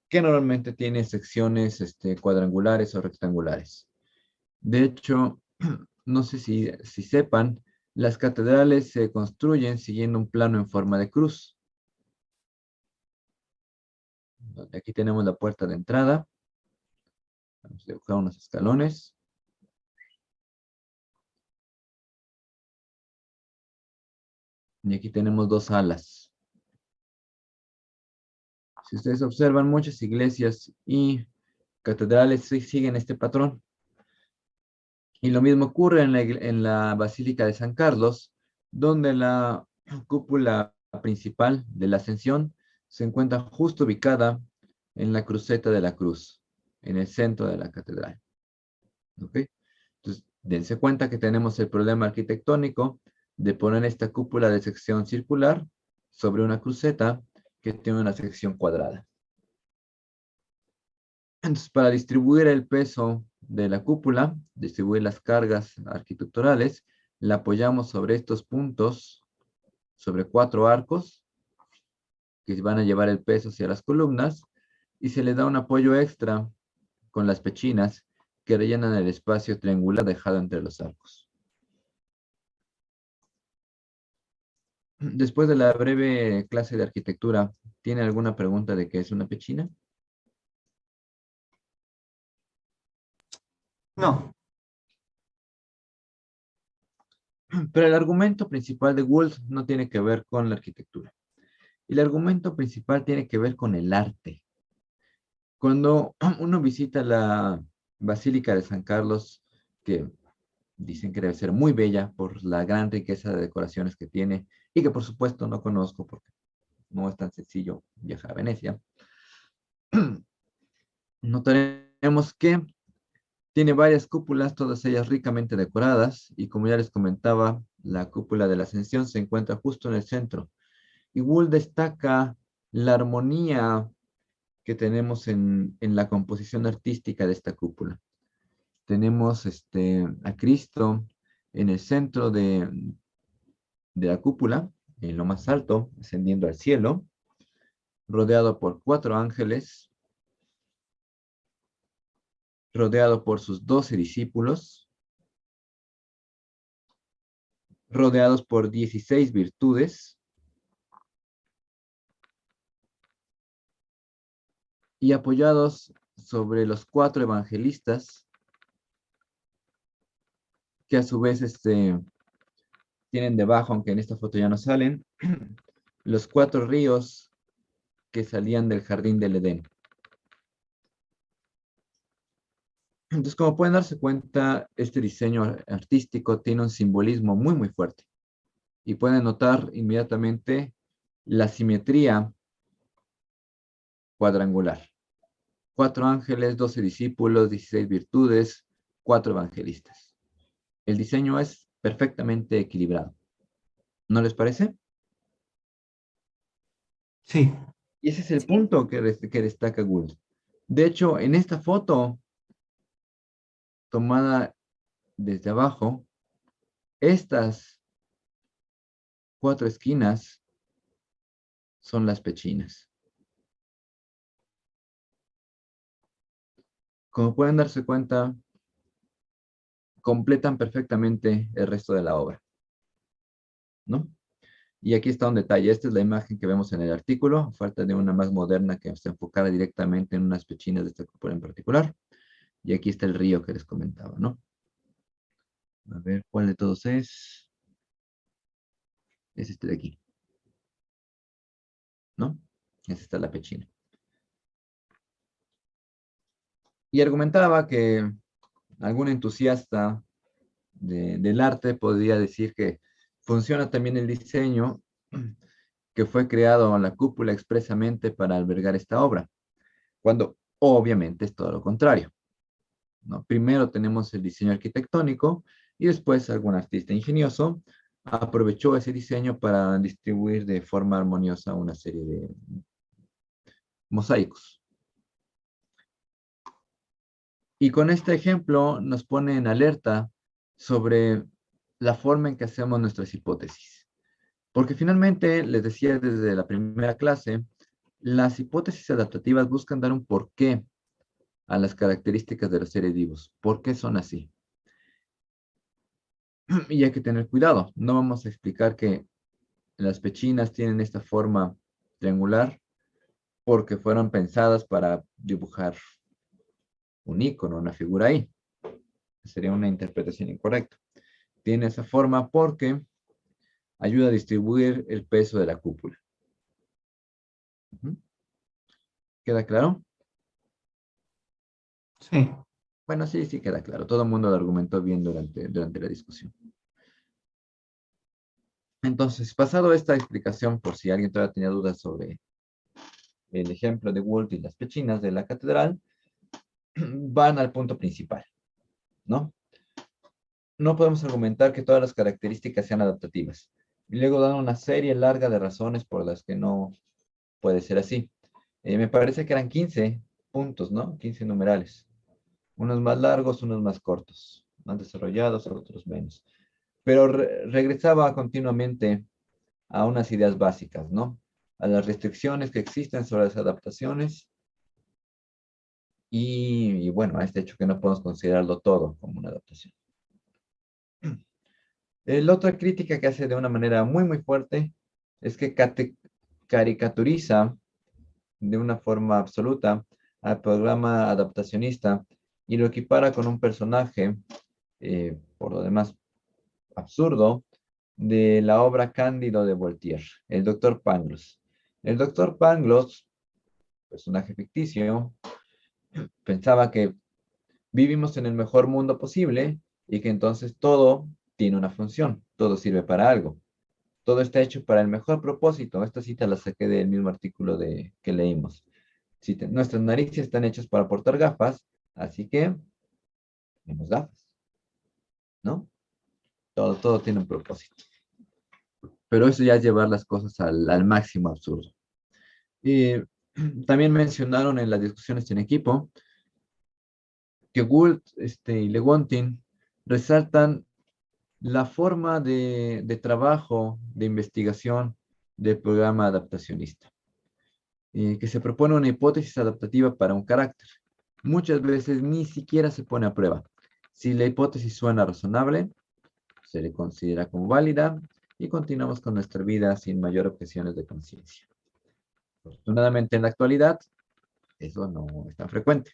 que normalmente tiene secciones cuadrangulares o rectangulares. De hecho, no sé si sepan, las catedrales se construyen siguiendo un plano en forma de cruz. Aquí tenemos la puerta de entrada. Vamos a dibujar unos escalones. Y aquí tenemos dos alas. Si ustedes observan, muchas iglesias y catedrales siguen este patrón. Y lo mismo ocurre en la Basílica de San Carlos, donde la cúpula principal de la Ascensión se encuentra justo ubicada en la cruceta de la cruz, en el centro de la catedral. ¿Ok? Entonces, dense cuenta que tenemos el problema arquitectónico de poner esta cúpula de sección circular sobre una cruceta que tiene una sección cuadrada. Entonces, para distribuir el peso de la cúpula, distribuir las cargas arquitecturales, la apoyamos sobre estos puntos, sobre 4 arcos, que van a llevar el peso hacia las columnas, y se le da un apoyo extra con las pechinas que rellenan el espacio triangular dejado entre los arcos. Después de la breve clase de arquitectura, ¿tiene alguna pregunta de qué es una pechina? No. Pero el argumento principal de Woolf no tiene que ver con la arquitectura. El argumento principal tiene que ver con el arte. Cuando uno visita la Basílica de San Carlos, que dicen que debe ser muy bella por la gran riqueza de decoraciones que tiene, y que por supuesto no conozco porque no es tan sencillo viajar a Venecia, notaremos que tiene varias cúpulas, todas ellas ricamente decoradas, y como ya les comentaba, la cúpula de la Ascensión se encuentra justo en el centro. Y Wool destaca la armonía que tenemos en la composición artística de esta cúpula. Tenemos a Cristo en el centro de la cúpula, en lo más alto, ascendiendo al cielo, rodeado por 4 ángeles, rodeado por sus 12 discípulos, rodeados por 16 virtudes, y apoyados sobre los 4 evangelistas, que a su vez tienen debajo, aunque en esta foto ya no salen, los 4 ríos que salían del jardín del Edén. Entonces, como pueden darse cuenta, este diseño artístico tiene un simbolismo muy, muy fuerte. Y pueden notar inmediatamente la simetría cuadrangular. 4 ángeles, 12 discípulos, 16 virtudes, 4 evangelistas. El diseño es perfectamente equilibrado. ¿No les parece? Sí. Y ese es el punto que destaca Gould. De hecho, en esta foto, tomada desde abajo, estas 4 esquinas son las pechinas. Como pueden darse cuenta, completan perfectamente el resto de la obra, ¿no? Y aquí está un detalle. Esta es la imagen que vemos en el artículo. Falta de una más moderna que se enfocara directamente en unas pechinas de esta cúpula en particular. Y aquí está el río que les comentaba, ¿no? A ver, ¿cuál de todos es? Es este de aquí, ¿no? Esta es la pechina. Y argumentaba que algún entusiasta del arte podría decir que funciona también el diseño que fue creado en la cúpula expresamente para albergar esta obra, cuando obviamente es todo lo contrario, ¿no? Primero tenemos el diseño arquitectónico y después algún artista ingenioso aprovechó ese diseño para distribuir de forma armoniosa una serie de mosaicos. Y con este ejemplo nos pone en alerta sobre la forma en que hacemos nuestras hipótesis. Porque finalmente, les decía desde la primera clase, las hipótesis adaptativas buscan dar un porqué a las características de los seres vivos. ¿Por qué son así? Y hay que tener cuidado. No vamos a explicar que las pechinas tienen esta forma triangular porque fueron pensadas para dibujar un icono, una figura ahí. Sería una interpretación incorrecta. Tiene esa forma porque ayuda a distribuir el peso de la cúpula. ¿Queda claro? Sí. Bueno, sí, sí queda claro. Todo el mundo lo argumentó bien durante la discusión. Entonces, pasado esta explicación, por si alguien todavía tenía dudas sobre el ejemplo de Walt y las pechinas de la catedral, van al punto principal, ¿no? No podemos argumentar que todas las características sean adaptativas. Y luego dan una serie larga de razones por las que no puede ser así. Me parece que eran 15 puntos, ¿no? 15 numerales. Unos más largos, unos más cortos, más desarrollados, otros menos. Pero regresaba continuamente a unas ideas básicas, ¿no? A las restricciones que existen sobre las adaptaciones y bueno, a este hecho que no podemos considerarlo todo como una adaptación. La otra crítica que hace de una manera muy, muy fuerte es que caricaturiza de una forma absoluta al programa adaptacionista y lo equipara con un personaje, por lo demás, absurdo, de la obra Cándido de Voltaire, el doctor Pangloss. El doctor Pangloss, personaje ficticio, pensaba que vivimos en el mejor mundo posible y que entonces todo tiene una función, todo sirve para algo. Todo está hecho para el mejor propósito. Esta cita la saqué del mismo artículo que leímos. Nuestras narices están hechas para portar gafas, así que tenemos gafas, ¿no? Todo tiene un propósito. Pero eso ya es llevar las cosas al máximo absurdo. Y también mencionaron en las discusiones en equipo que Gould y Legontin resaltan la forma de trabajo, de investigación del programa adaptacionista, que se propone una hipótesis adaptativa para un carácter. Muchas veces ni siquiera se pone a prueba. Si la hipótesis suena razonable, se le considera como válida y continuamos con nuestra vida sin mayor objeciones de conciencia. Afortunadamente en la actualidad, eso no es tan frecuente.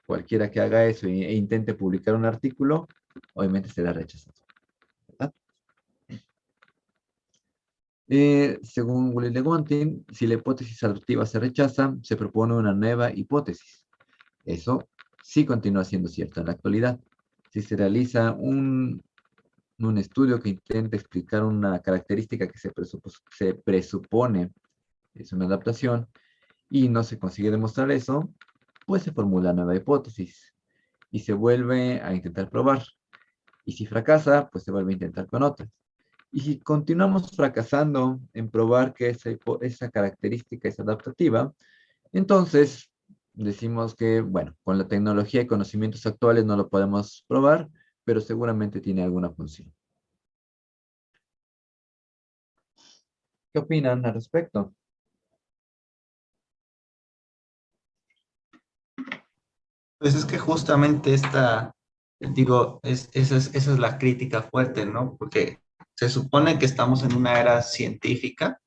Cualquiera que haga eso e intente publicar un artículo, obviamente será rechazado, ¿verdad? Según Willy-Legontin, si la hipótesis adaptativa se rechaza, se propone una nueva hipótesis. Eso sí continúa siendo cierto en la actualidad. Si se realiza un estudio que intenta explicar una característica que se presupone es una adaptación y no se consigue demostrar eso, pues se formula nueva hipótesis y se vuelve a intentar probar. Y si fracasa, pues se vuelve a intentar con otra. Y si continuamos fracasando en probar que esa característica es adaptativa, entonces decimos que, bueno, con la tecnología y conocimientos actuales no lo podemos probar, pero seguramente tiene alguna función. ¿Qué opinan al respecto? Pues es que justamente esa es la crítica fuerte, ¿no? Porque se supone que estamos en una era científica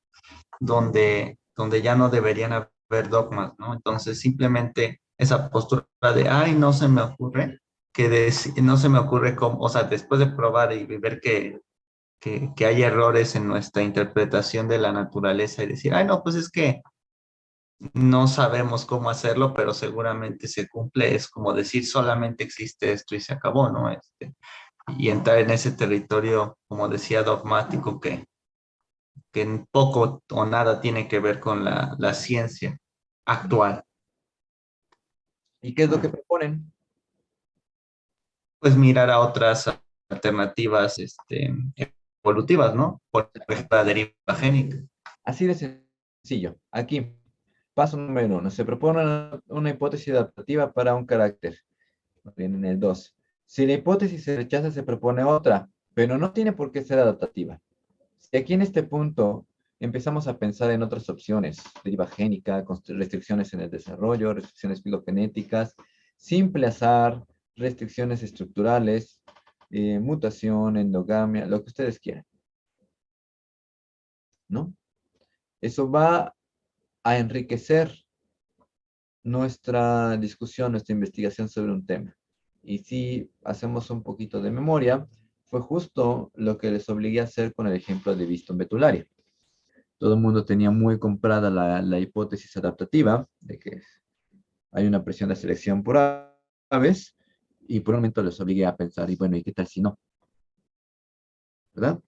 donde ya no deberían haber dogmas, ¿no? Entonces simplemente esa postura de, ay, no se me ocurre, no se me ocurre cómo, o sea, después de probar y ver que hay errores en nuestra interpretación de la naturaleza y decir, ay, no, pues es que no sabemos cómo hacerlo, pero seguramente se cumple. Es como decir, solamente existe esto y se acabó, ¿no? Y entrar en ese territorio, como decía, dogmático, que en poco o nada tiene que ver con la ciencia actual. ¿Y qué es lo que proponen? Pues mirar a otras alternativas evolutivas, ¿no? Por ejemplo, la deriva génica. Así de sencillo. Aquí, paso número 1. Se propone una hipótesis adaptativa para un carácter. Bien, en el 2. Si la hipótesis se rechaza, se propone otra, pero no tiene por qué ser adaptativa. Si aquí en este punto empezamos a pensar en otras opciones, deriva génica, restricciones en el desarrollo, restricciones filogenéticas, simple azar, restricciones estructurales, mutación, endogamia, lo que ustedes quieran, ¿no? Eso va a enriquecer nuestra discusión, nuestra investigación sobre un tema. Y si hacemos un poquito de memoria, fue justo lo que les obligué a hacer con el ejemplo de Viston Betularia. Todo el mundo tenía muy comprada la hipótesis adaptativa de que hay una presión de selección por aves, y por un momento les obligué a pensar, y bueno, ¿y qué tal si no? ¿Verdad?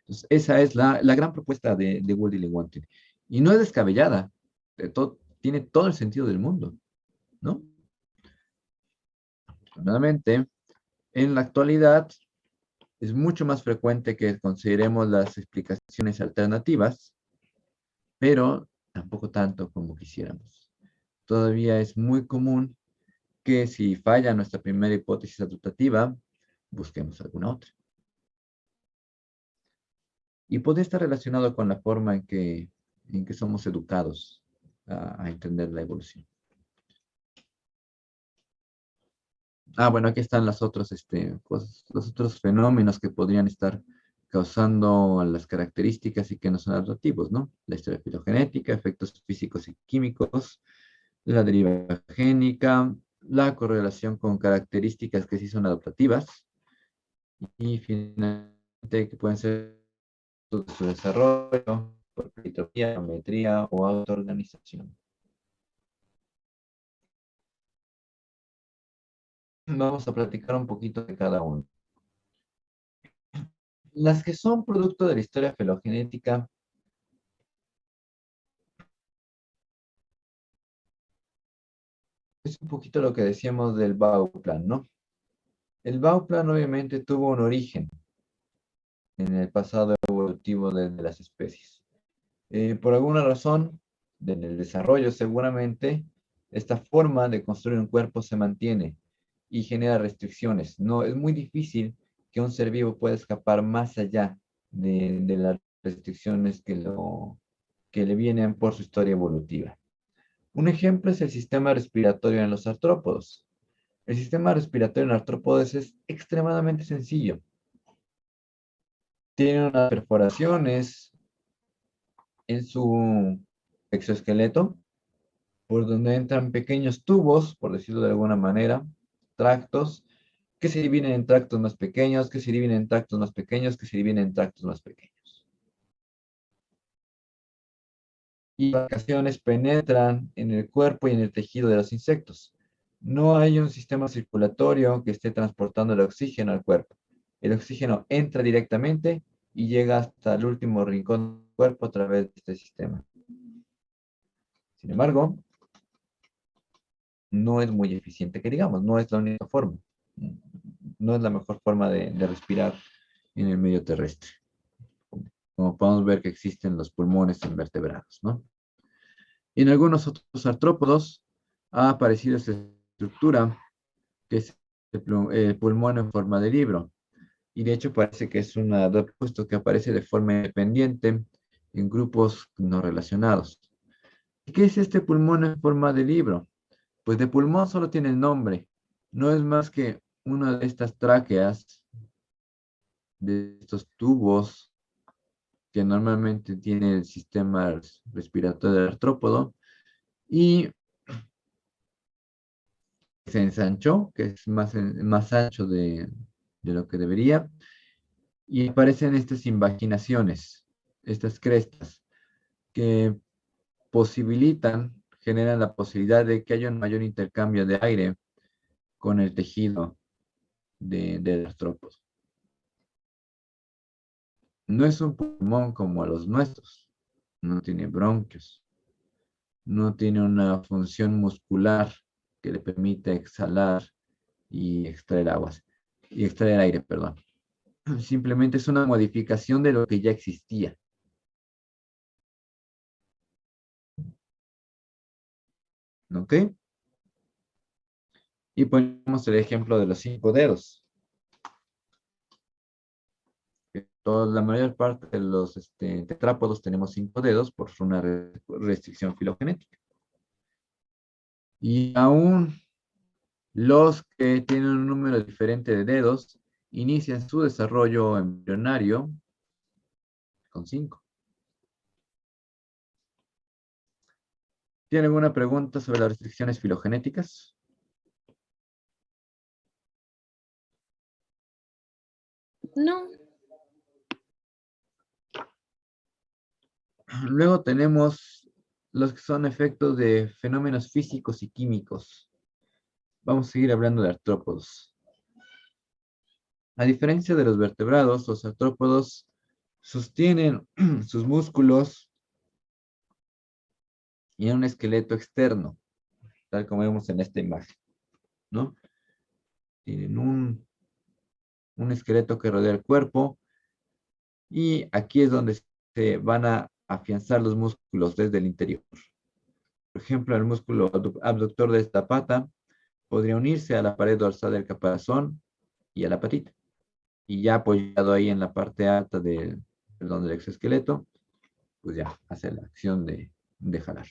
Entonces, esa es la gran propuesta de Woody Lewontin. Y no es descabellada, tiene todo el sentido del mundo, ¿no? Afortunadamente, en la actualidad es mucho más frecuente que consideremos las explicaciones alternativas, pero tampoco tanto como quisiéramos. Todavía es muy común que si falla nuestra primera hipótesis adaptativa, busquemos alguna otra. Y puede estar relacionado con la forma en que somos educados a entender la evolución. Bueno, aquí están los otros fenómenos que podrían estar causando las características y que no son adaptativos, ¿no? La historia filogenética, efectos físicos y químicos, la deriva génica, la correlación con características que sí son adaptativas, y finalmente que pueden ser su desarrollo por politropía, geometría o autoorganización. Vamos a platicar un poquito de cada uno. Las que son producto de la historia filogenética es un poquito lo que decíamos del Bauplan, ¿no? El Bauplan obviamente tuvo un origen en el pasado evolutivo de las especies. Por alguna razón, en el desarrollo seguramente, esta forma de construir un cuerpo se mantiene y genera restricciones. No, es muy difícil que un ser vivo pueda escapar más allá de las restricciones que le vienen por su historia evolutiva. Un ejemplo es el sistema respiratorio en los artrópodos. El sistema respiratorio en artrópodos es extremadamente sencillo. Tiene unas perforaciones en su exoesqueleto, por donde entran pequeños tubos, por decirlo de alguna manera, tractos, que se dividen en tractos más pequeños, que se dividen en tractos más pequeños, que se dividen en tractos más pequeños. y las vacaciones penetran en el cuerpo y en el tejido de los insectos. No hay un sistema circulatorio que esté transportando el oxígeno al cuerpo. El oxígeno entra directamente y llega hasta el último rincón del cuerpo a través de este sistema. Sin embargo, no es muy eficiente, que digamos, no es la única forma. No es la mejor forma de respirar en el medio terrestre. Como podemos ver que existen los pulmones invertebrados, ¿no? En algunos otros artrópodos ha aparecido esta estructura, que es el pulmón en forma de libro. Y de hecho parece que es un puesto que aparece de forma independiente en grupos no relacionados. ¿Qué es este pulmón en forma de libro? Pues de pulmón solo tiene el nombre. No es más que una de estas tráqueas, de estos tubos que normalmente tiene el sistema respiratorio del artrópodo, y se ensanchó, que es más ancho de lo que debería, y aparecen estas invaginaciones, estas crestas, que generan la posibilidad de que haya un mayor intercambio de aire con el tejido del artrópodo. No es un pulmón como los nuestros, no tiene bronquios, no tiene una función muscular que le permita exhalar y extraer aire, perdón. Simplemente es una modificación de lo que ya existía. ¿Ok? Y ponemos el ejemplo de los 5 dedos. La mayor parte de los tetrápodos tenemos 5 dedos por una restricción filogenética. Y aún los que tienen un número diferente de dedos inician su desarrollo embrionario con 5. ¿Tiene alguna pregunta sobre las restricciones filogenéticas? No. Luego tenemos los que son efectos de fenómenos físicos y químicos. Vamos a seguir hablando de artrópodos. A diferencia de los vertebrados, los artrópodos sostienen sus músculos y un esqueleto externo, tal como vemos en esta imagen, ¿no? Tienen un esqueleto que rodea el cuerpo, y aquí es donde se van a afianzar los músculos desde el interior. Por ejemplo, el músculo abductor de esta pata podría unirse a la pared dorsal del caparazón y a la patita. Y ya apoyado ahí en la parte alta del exoesqueleto, pues ya hace la acción de jalar.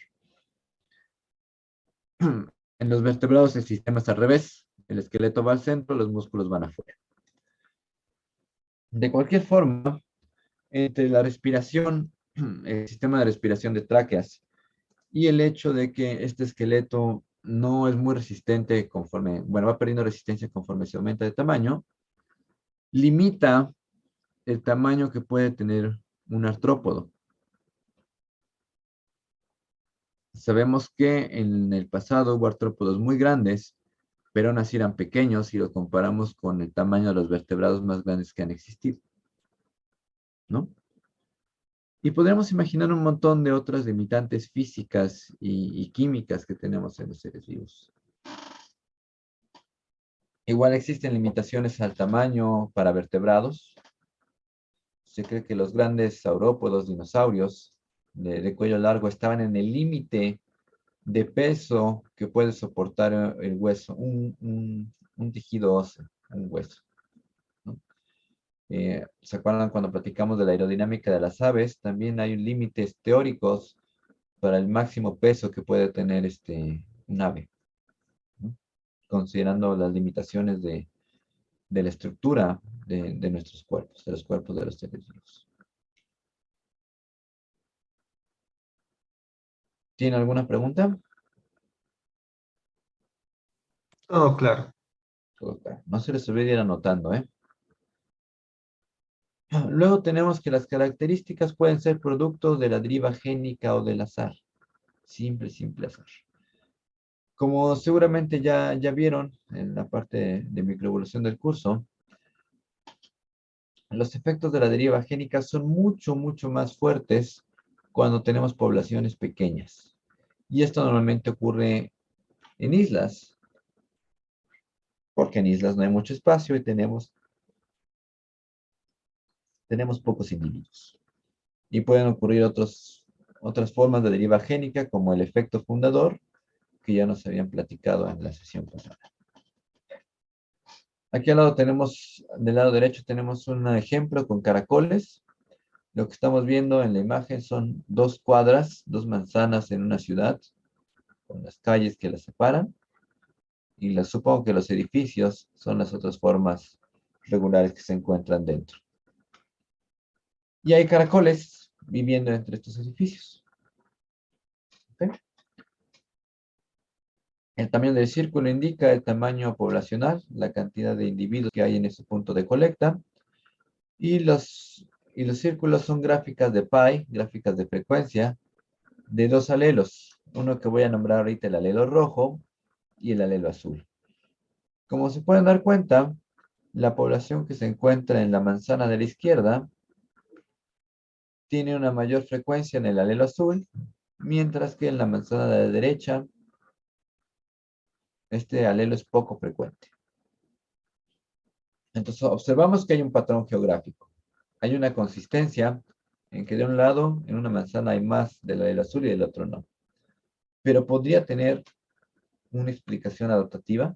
En los vertebrados el sistema es al revés. El esqueleto va al centro, los músculos van afuera. De cualquier forma, entre la respiración, el sistema de respiración de tráqueas, y el hecho de que este esqueleto no es muy resistente conforme, bueno, va perdiendo resistencia conforme se aumenta de tamaño, limita el tamaño que puede tener un artrópodo. Sabemos que en el pasado hubo artrópodos muy grandes, pero aún así eran pequeños si lo comparamos con el tamaño de los vertebrados más grandes que han existido, ¿no? Y podríamos imaginar un montón de otras limitantes físicas y químicas que tenemos en los seres vivos. Igual existen limitaciones al tamaño para vertebrados. Se cree que los grandes saurópodos, dinosaurios de cuello largo, estaban en el límite de peso que puede soportar el hueso, un tejido óseo, un hueso, ¿no? ¿Se acuerdan cuando platicamos de la aerodinámica de las aves? También hay límites teóricos para el máximo peso que puede tener un ave, ¿no? Considerando las limitaciones de la estructura de nuestros cuerpos, de los cuerpos de los seres vivos. ¿Tiene alguna pregunta? Todo claro. Todo claro. No se les olvide ir anotando, ¿eh? Luego tenemos que las características pueden ser producto de la deriva génica o del azar. Simple azar. Como seguramente ya vieron en la parte de microevolución del curso, los efectos de la deriva génica son mucho más fuertes cuando tenemos poblaciones pequeñas. Y esto normalmente ocurre en islas, porque en islas no hay mucho espacio y tenemos pocos individuos. Y pueden ocurrir otras formas de deriva génica, como el efecto fundador, que ya nos habían platicado en la sesión pasada. Aquí al lado del lado derecho tenemos un ejemplo con caracoles. Lo que estamos viendo en la imagen son dos cuadras, dos manzanas en una ciudad, con las calles que las separan. Y supongo que los edificios son las otras formas regulares que se encuentran dentro. Y hay caracoles viviendo entre estos edificios. ¿Okay? El tamaño del círculo indica el tamaño poblacional, la cantidad de individuos que hay en ese punto de colecta. Y los círculos son gráficas de pi, gráficas de frecuencia, de dos alelos. Uno que voy a nombrar ahorita, el alelo rojo, y el alelo azul. Como se pueden dar cuenta, la población que se encuentra en la manzana de la izquierda tiene una mayor frecuencia en el alelo azul, mientras que en la manzana de la derecha, este alelo es poco frecuente. Entonces, observamos que hay un patrón geográfico. Hay una consistencia en que de un lado, en una manzana hay más del alelo azul y del otro no. Pero podría tener una explicación adaptativa.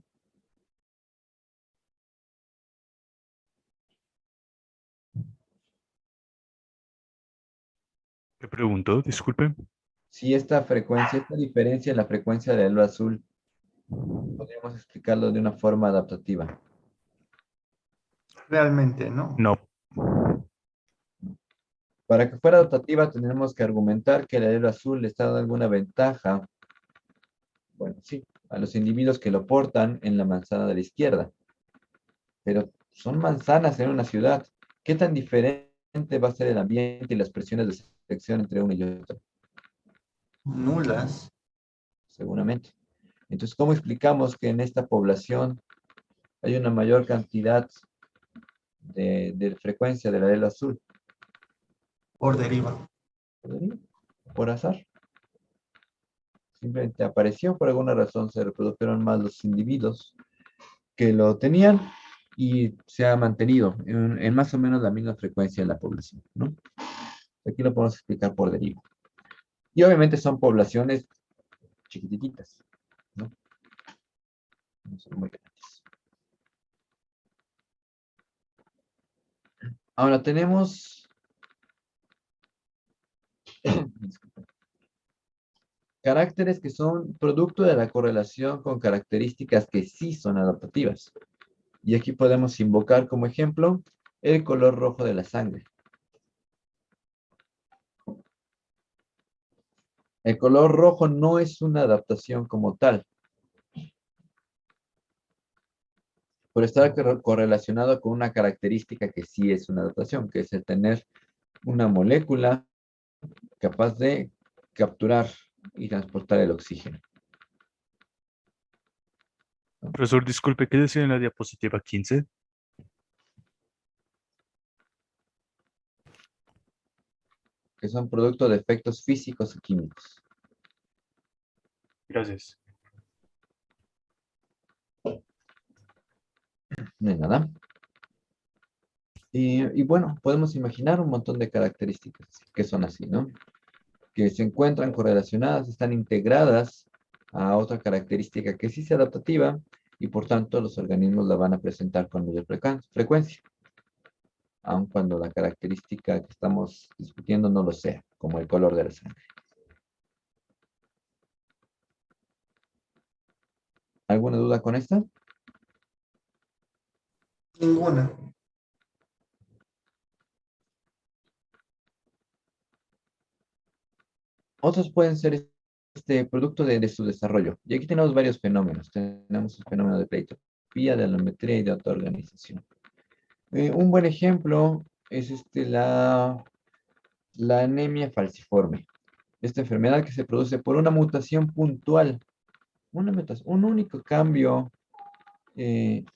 ¿Qué preguntó? Disculpe. Si esta diferencia en la frecuencia del alelo azul, podríamos explicarlo de una forma adaptativa. Realmente no. No. Para que fuera adaptativa, tendremos que argumentar que el alelo azul le está dando alguna ventaja, bueno, sí, a los individuos que lo portan en la manzana de la izquierda. Pero son manzanas en una ciudad. ¿Qué tan diferente va a ser el ambiente y las presiones de selección entre una y otra? Nulas. Seguramente. Entonces, ¿cómo explicamos que en esta población hay una mayor cantidad de frecuencia del alelo azul? Por deriva. Por azar. Simplemente apareció, por alguna razón se reprodujeron más los individuos que lo tenían y se ha mantenido en más o menos la misma frecuencia de la población, ¿no? Aquí lo podemos explicar por deriva. Y obviamente son poblaciones chiquititas, ¿no? No son muy grandes. Ahora tenemos caracteres que son producto de la correlación con características que sí son adaptativas. Y aquí podemos invocar como ejemplo el color rojo de la sangre. El color rojo no es una adaptación como tal, pero está correlacionado con una característica que sí es una adaptación, que es el tener una molécula capaz de capturar y transportar el oxígeno. Profesor, disculpe, ¿qué decía en la diapositiva 15? Que son producto de efectos físicos y químicos. Gracias. No hay nada. Y bueno, podemos imaginar un montón de características que son así, ¿no? Que se encuentran correlacionadas, están integradas a otra característica que sí es adaptativa y por tanto los organismos la van a presentar con mayor frecuencia, aun cuando la característica que estamos discutiendo no lo sea, como el color de la sangre. ¿Alguna duda con esta? Ninguna. Otros pueden ser producto de su desarrollo. Y aquí tenemos varios fenómenos. Tenemos el fenómeno de pleitopía, de alometría y de autoorganización. Un buen ejemplo es la anemia falciforme. Esta enfermedad que se produce por una mutación puntual, un único cambio en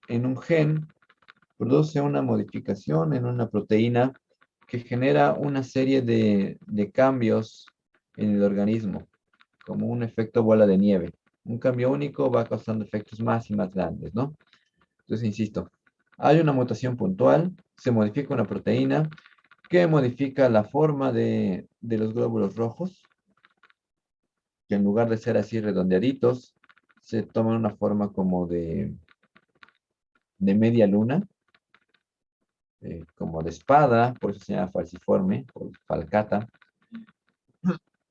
un gen produce una modificación en una proteína que genera una serie de cambios en el organismo, como un efecto bola de nieve. Un cambio único va causando efectos más y más grandes, ¿no? Entonces, insisto, hay una mutación puntual, se modifica una proteína que modifica la forma de los glóbulos rojos, que en lugar de ser así redondeaditos, se toman una forma como de media luna, como de espada, por eso se llama falciforme, o falcata.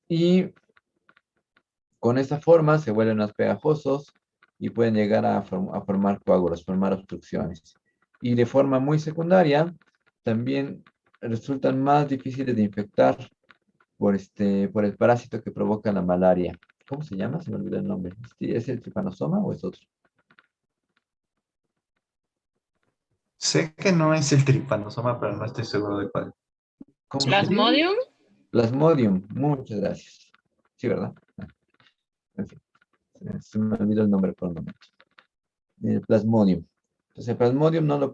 Y con esa forma se vuelven más pegajosos y pueden llegar a formar coágulos, formar obstrucciones. Y de forma muy secundaria, también resultan más difíciles de infectar por el parásito que provoca la malaria. ¿Cómo se llama? Se me olvidó el nombre. ¿Es el tripanosoma o es otro? Sé que no es el tripanosoma, pero no estoy seguro de cuál. ¿Cómo se llama? Plasmodium. Plasmodium. Muchas gracias. Sí, ¿verdad? En fin, se me olvidó el nombre por un momento. El Plasmodium. Entonces, el Plasmodium no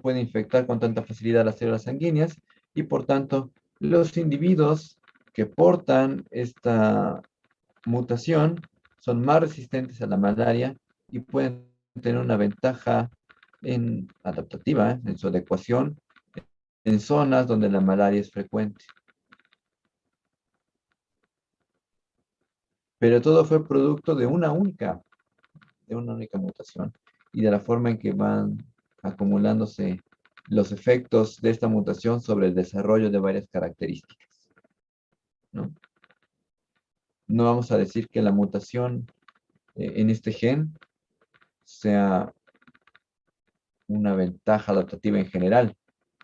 puede infectar con tanta facilidad las células sanguíneas y por tanto los individuos que portan esta mutación son más resistentes a la malaria y pueden tener una ventaja adaptativa en su adecuación en zonas donde la malaria es frecuente. Pero todo fue producto de una única mutación y de la forma en que van acumulándose los efectos de esta mutación sobre el desarrollo de varias características, ¿no? No vamos a decir que la mutación en este gen sea una ventaja adaptativa en general,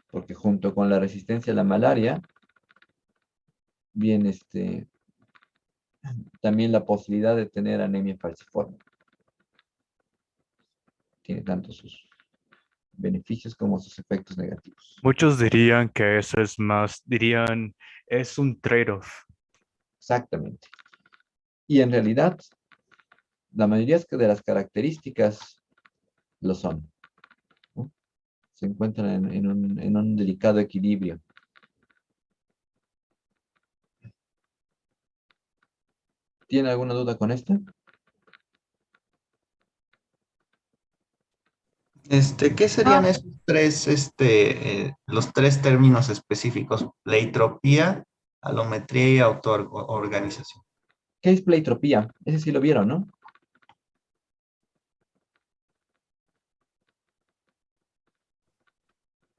porque junto con la resistencia a la malaria viene también la posibilidad de tener anemia falciforme. Tiene tanto sus beneficios como sus efectos negativos. Muchos dirían que eso es más, dirían, es un trade-off. Exactamente. Y en realidad, la mayoría de las características lo son, ¿no? Se encuentran en un delicado equilibrio. ¿Tiene alguna duda con esto? ¿Qué serían esos tres, los tres términos específicos? Pleitropía, alometría y autoorganización. ¿Qué es pleitropía? Ese sí lo vieron, ¿no?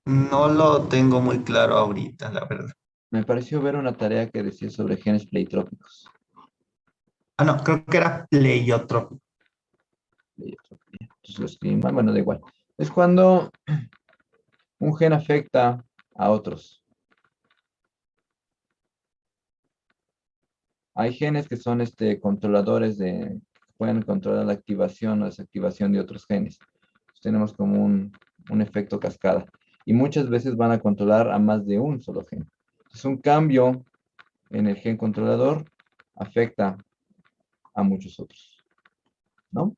No lo tengo muy claro ahorita, la verdad. Me pareció ver una tarea que decía sobre genes pleitrópicos. Ah, no, creo que era pleiotrópico. Entonces lo escribí mal, bueno, da igual. Es cuando un gen afecta a otros. Hay genes que son controladores que pueden controlar la activación o desactivación de otros genes. Entonces, tenemos como un efecto cascada. Y muchas veces van a controlar a más de un solo gen. Entonces, un cambio en el gen controlador afecta a muchos otros, ¿no?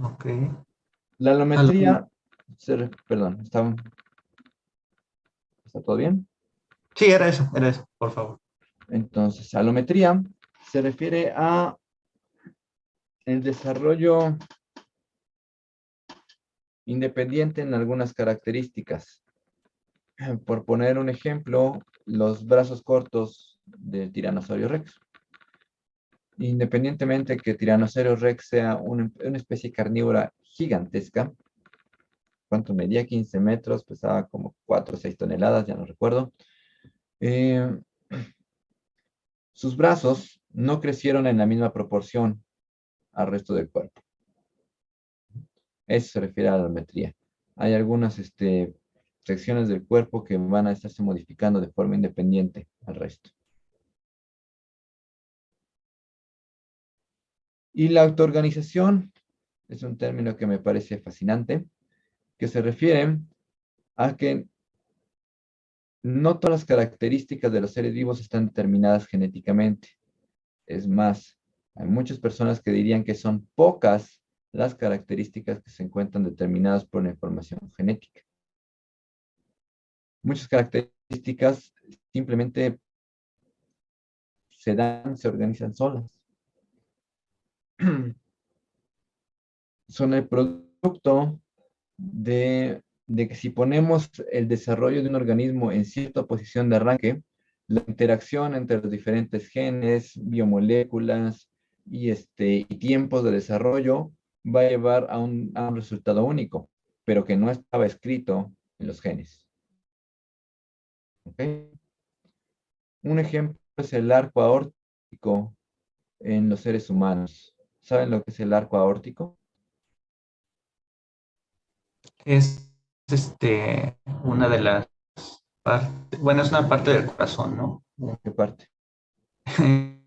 Ok. La alometría, perdón, ¿está todo bien? Sí, era eso, por favor. Entonces, alometría se refiere a el desarrollo independiente en algunas características. Por poner un ejemplo, los brazos cortos del tiranosaurio rex. Independientemente que tiranosaurio rex sea una especie carnívora gigantesca, ¿cuánto medía? 15 metros, pesaba como 4 o 6 toneladas, ya no recuerdo. Sus brazos no crecieron en la misma proporción al resto del cuerpo. Eso se refiere a la alometría. Hay algunas secciones del cuerpo que van a estarse modificando de forma independiente al resto. Y la autoorganización es un término que me parece fascinante. que se refieren a que no todas las características de los seres vivos están determinadas genéticamente. Es más, hay muchas personas que dirían que son pocas las características que se encuentran determinadas por la información genética. Muchas características simplemente se dan, se organizan solas. Son el producto de que si ponemos el desarrollo de un organismo en cierta posición de arranque, la interacción entre los diferentes genes, biomoléculas y tiempos de desarrollo va a llevar a un resultado único, pero que no estaba escrito en los genes. ¿Okay? Un ejemplo es el arco aórtico en los seres humanos. ¿Saben lo que es el arco aórtico? Es una de las partes, bueno, es una parte del corazón, ¿no? ¿Qué parte?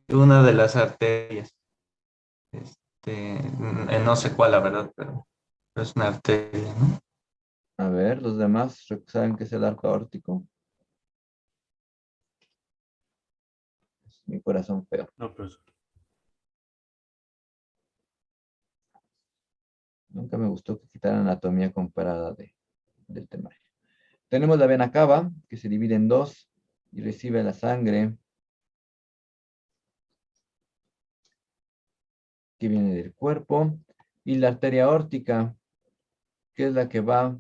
Una de las arterias. No sé cuál, la verdad, pero es una arteria, ¿no? A ver, los demás saben qué es el arco aórtico. Es mi corazón feo. No, pues. Nunca me gustó que quitaran anatomía comparada del temario. Tenemos la vena cava, que se divide en dos y recibe la sangre que viene del cuerpo. Y la arteria aórtica, que es la que va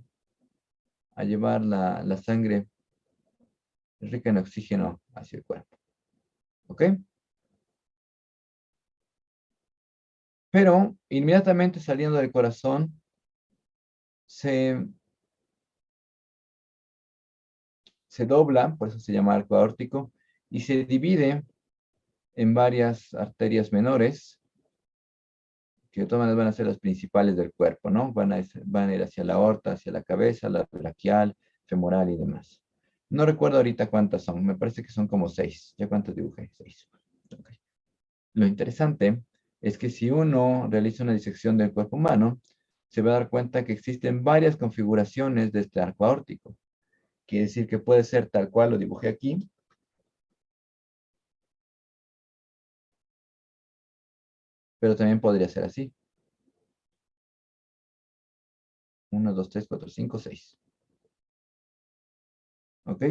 a llevar la sangre rica en oxígeno hacia el cuerpo. ¿Ok? Pero inmediatamente saliendo del corazón, se dobla, por eso se llama arco aórtico, y se divide en varias arterias menores, que de todas maneras van a ser las principales del cuerpo, ¿no? Van a ir hacia la aorta, hacia la cabeza, la braquial, femoral y demás. No recuerdo ahorita cuántas son, me parece que son como 6. ¿Ya cuántas dibujé? 6. Okay. Lo interesante es que si uno realiza una disección del cuerpo humano, se va a dar cuenta que existen varias configuraciones de este arco aórtico. Quiere decir que puede ser tal cual lo dibujé aquí, pero también podría ser así. 1, 2, 3, 4, 5, 6. ¿Ok?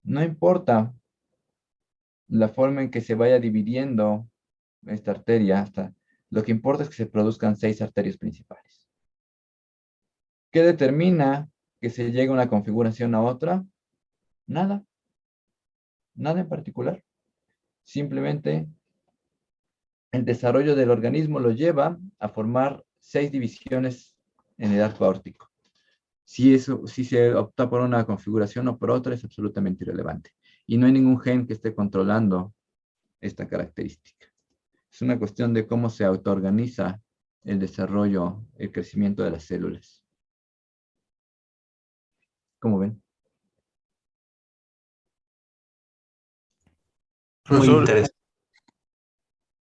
No importa la forma en que se vaya dividiendo esta arteria, lo que importa es que se produzcan 6 arterias principales. ¿Qué determina que se llegue a una configuración a otra? Nada. Nada en particular. Simplemente el desarrollo del organismo lo lleva a formar 6 divisiones en el arco aórtico. Si se opta por una configuración o por otra, es absolutamente irrelevante. Y no hay ningún gen que esté controlando esta característica. Es una cuestión de cómo se autoorganiza el desarrollo, el crecimiento de las células. ¿Cómo ven? Muy Profesor, interesante.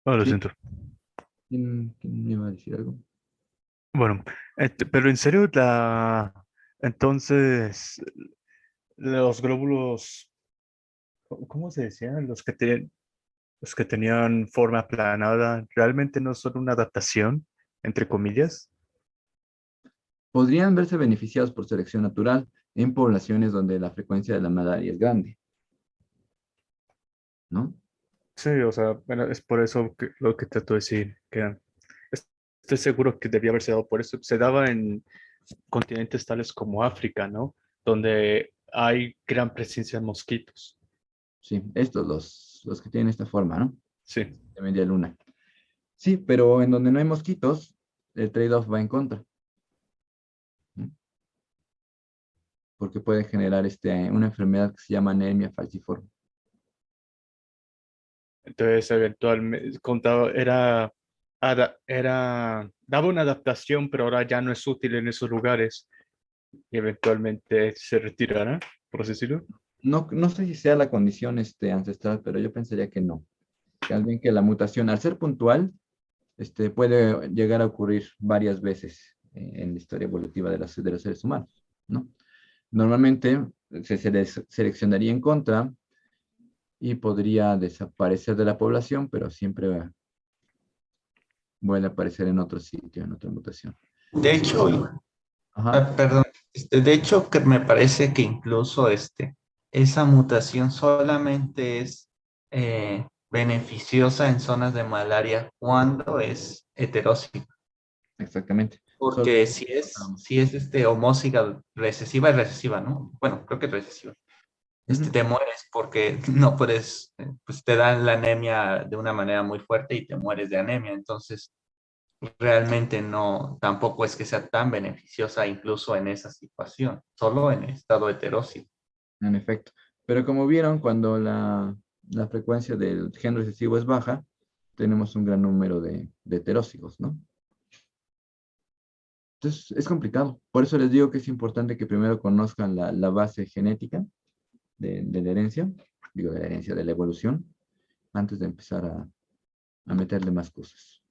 lo Sí. siento. ¿Quién me iba a decir algo? Bueno, pero en serio, entonces, los glóbulos, ¿cómo se decían? Los que tenían forma aplanada, ¿realmente no son una adaptación, entre comillas? Podrían verse beneficiados por selección natural en poblaciones donde la frecuencia de la malaria es grande, ¿no? Sí, o sea, bueno, es por eso lo que trato de decir, que estoy seguro que debía haberse dado por eso. Se daba en continentes tales como África, ¿no? Donde hay gran presencia de mosquitos. Sí, estos, los que tienen esta forma, ¿no? Sí. De media luna. Sí, pero en donde no hay mosquitos, el trade-off va en contra. ¿No? Porque puede generar una enfermedad que se llama anemia falciforme. Entonces, eventualmente, daba una adaptación, pero ahora ya no es útil en esos lugares y eventualmente se retirará, por así decirlo. No sé si sea la condición ancestral, pero yo pensaría que no. Que alguien que la mutación, al ser puntual, puede llegar a ocurrir varias veces en la historia evolutiva de los seres humanos, ¿no? Normalmente se seleccionaría en contra y podría desaparecer de la población, pero siempre vuelve a aparecer en otro sitio, en otra mutación. De hecho, Ajá. perdón, de hecho que me parece que incluso esa mutación solamente es beneficiosa en zonas de malaria cuando es heteróxica. Exactamente. Porque si es homóziga recesiva, es recesiva, ¿no? Bueno, creo que es recesiva. Te mueres porque no puedes, pues te dan la anemia de una manera muy fuerte y te mueres de anemia. Entonces, realmente no, tampoco es que sea tan beneficiosa incluso en esa situación, solo en estado heteróxido. En efecto. Pero como vieron, cuando la frecuencia del gen recesivo es baja, tenemos un gran número de heterócigos, ¿no? Entonces, es complicado. Por eso les digo que es importante que primero conozcan la base genética de la herencia, digo, de la herencia, de la evolución, antes de empezar a meterle más cosas.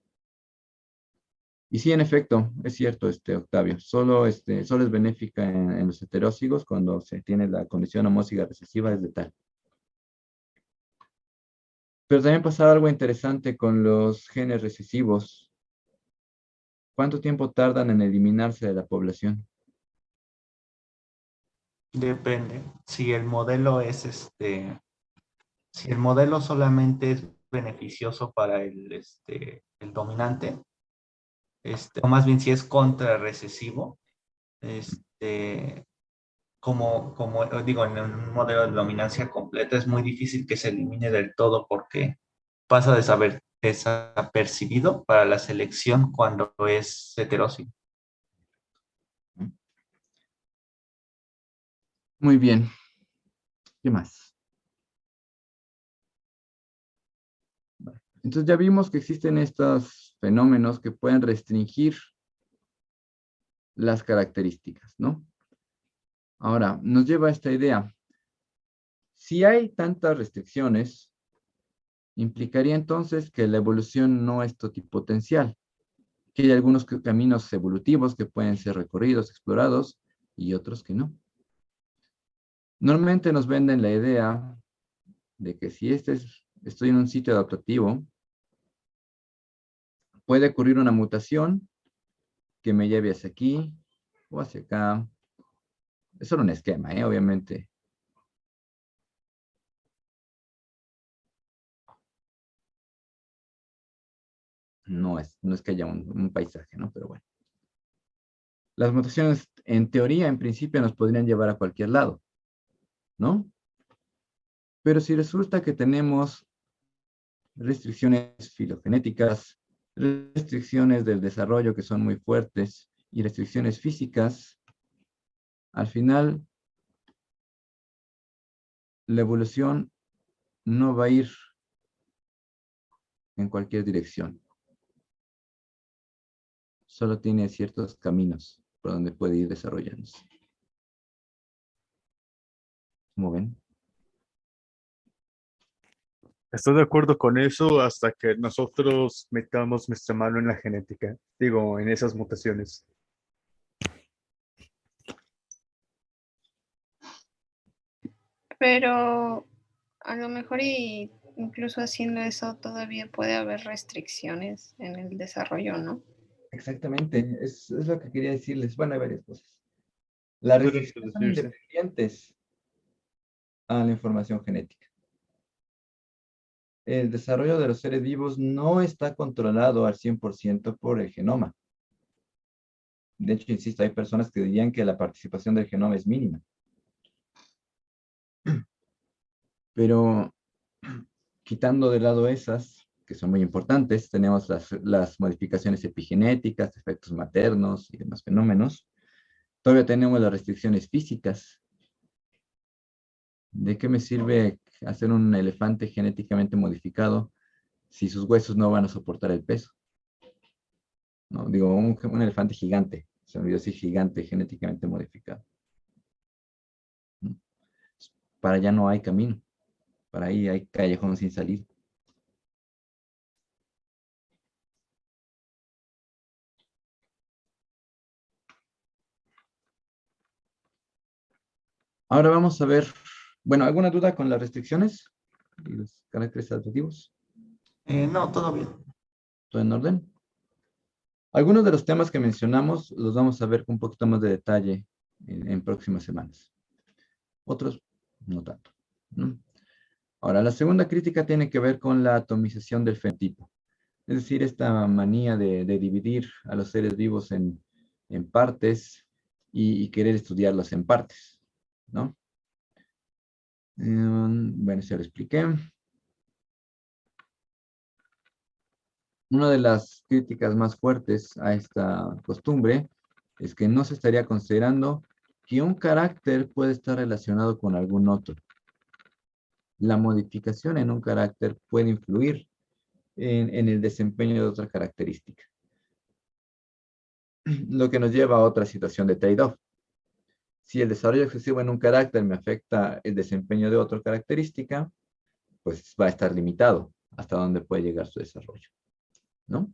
Y sí, en efecto, es cierto, Octavio, solo es benéfica en los heterócigos cuando se tiene la condición homóziga recesiva es letal. Pero también pasaba algo interesante con los genes recesivos. ¿Cuánto tiempo tardan en eliminarse de la población? Depende. Si el modelo si el modelo solamente es beneficioso para el dominante, o más bien si es contrarrecesivo, como digo, en un modelo de dominancia completa es muy difícil que se elimine del todo porque pasa desapercibido para la selección cuando es heteróxido. Muy bien. ¿Qué más? Entonces ya vimos que existen estos fenómenos que pueden restringir las características, ¿no? Ahora, nos lleva a esta idea. Si hay tantas restricciones, implicaría entonces que la evolución no es totipotencial, que hay algunos caminos evolutivos que pueden ser recorridos, explorados, y otros que no. Normalmente nos venden la idea de que si estoy en un sitio adaptativo, puede ocurrir una mutación que me lleve hacia aquí o hacia acá. Es solo un esquema, obviamente. No es que haya un paisaje, ¿no? Pero bueno. Las mutaciones, en teoría, en principio, nos podrían llevar a cualquier lado, ¿no? Pero si resulta que tenemos restricciones filogenéticas, restricciones del desarrollo que son muy fuertes y restricciones físicas, al final la evolución no va a ir en cualquier dirección. Solo tiene ciertos caminos por donde puede ir desarrollándose. ¿Cómo ven? Estoy de acuerdo con eso hasta que nosotros metamos nuestra mano en la genética, digo, en esas mutaciones. Pero a lo mejor y incluso haciendo eso todavía puede haber restricciones en el desarrollo, ¿no? Exactamente, es lo que quería decirles. Bueno, hay varias cosas. Las Puede restricciones son reproducirse. independientes a la información genética. El desarrollo de los seres vivos no está controlado al 100% por el genoma. De hecho, insisto, hay personas que dirían que la participación del genoma es mínima. Pero quitando de lado esas, que son muy importantes, tenemos las modificaciones epigenéticas, efectos maternos y demás fenómenos. Todavía tenemos las restricciones físicas. ¿De qué me sirve hacer un elefante genéticamente modificado si sus huesos no van a soportar el peso? No, digo, un elefante gigante, se me olvidó decir gigante genéticamente modificado. Para allá no hay camino, para ahí hay callejón sin salida. Ahora vamos a ver, bueno, ¿alguna duda con las restricciones y los caracteres adaptativos? No, todo bien. ¿Todo en orden? Algunos de los temas que mencionamos los vamos a ver con un poquito más de detalle en próximas semanas. Otros, no tanto, ¿no? Ahora, la segunda crítica tiene que ver con la atomización del fenotipo. Es decir, esta manía de dividir a los seres vivos en partes y querer estudiarlos en partes, ¿no? Bueno, ya lo expliqué. Una de las críticas más fuertes a esta costumbre es que no se estaría considerando que un carácter puede estar relacionado con algún otro. La modificación en un carácter puede influir en el desempeño de otra característica, lo que nos lleva a otra situación de trade-off. Si el desarrollo excesivo en un carácter me afecta el desempeño de otra característica, pues va a estar limitado hasta dónde puede llegar su desarrollo, ¿no?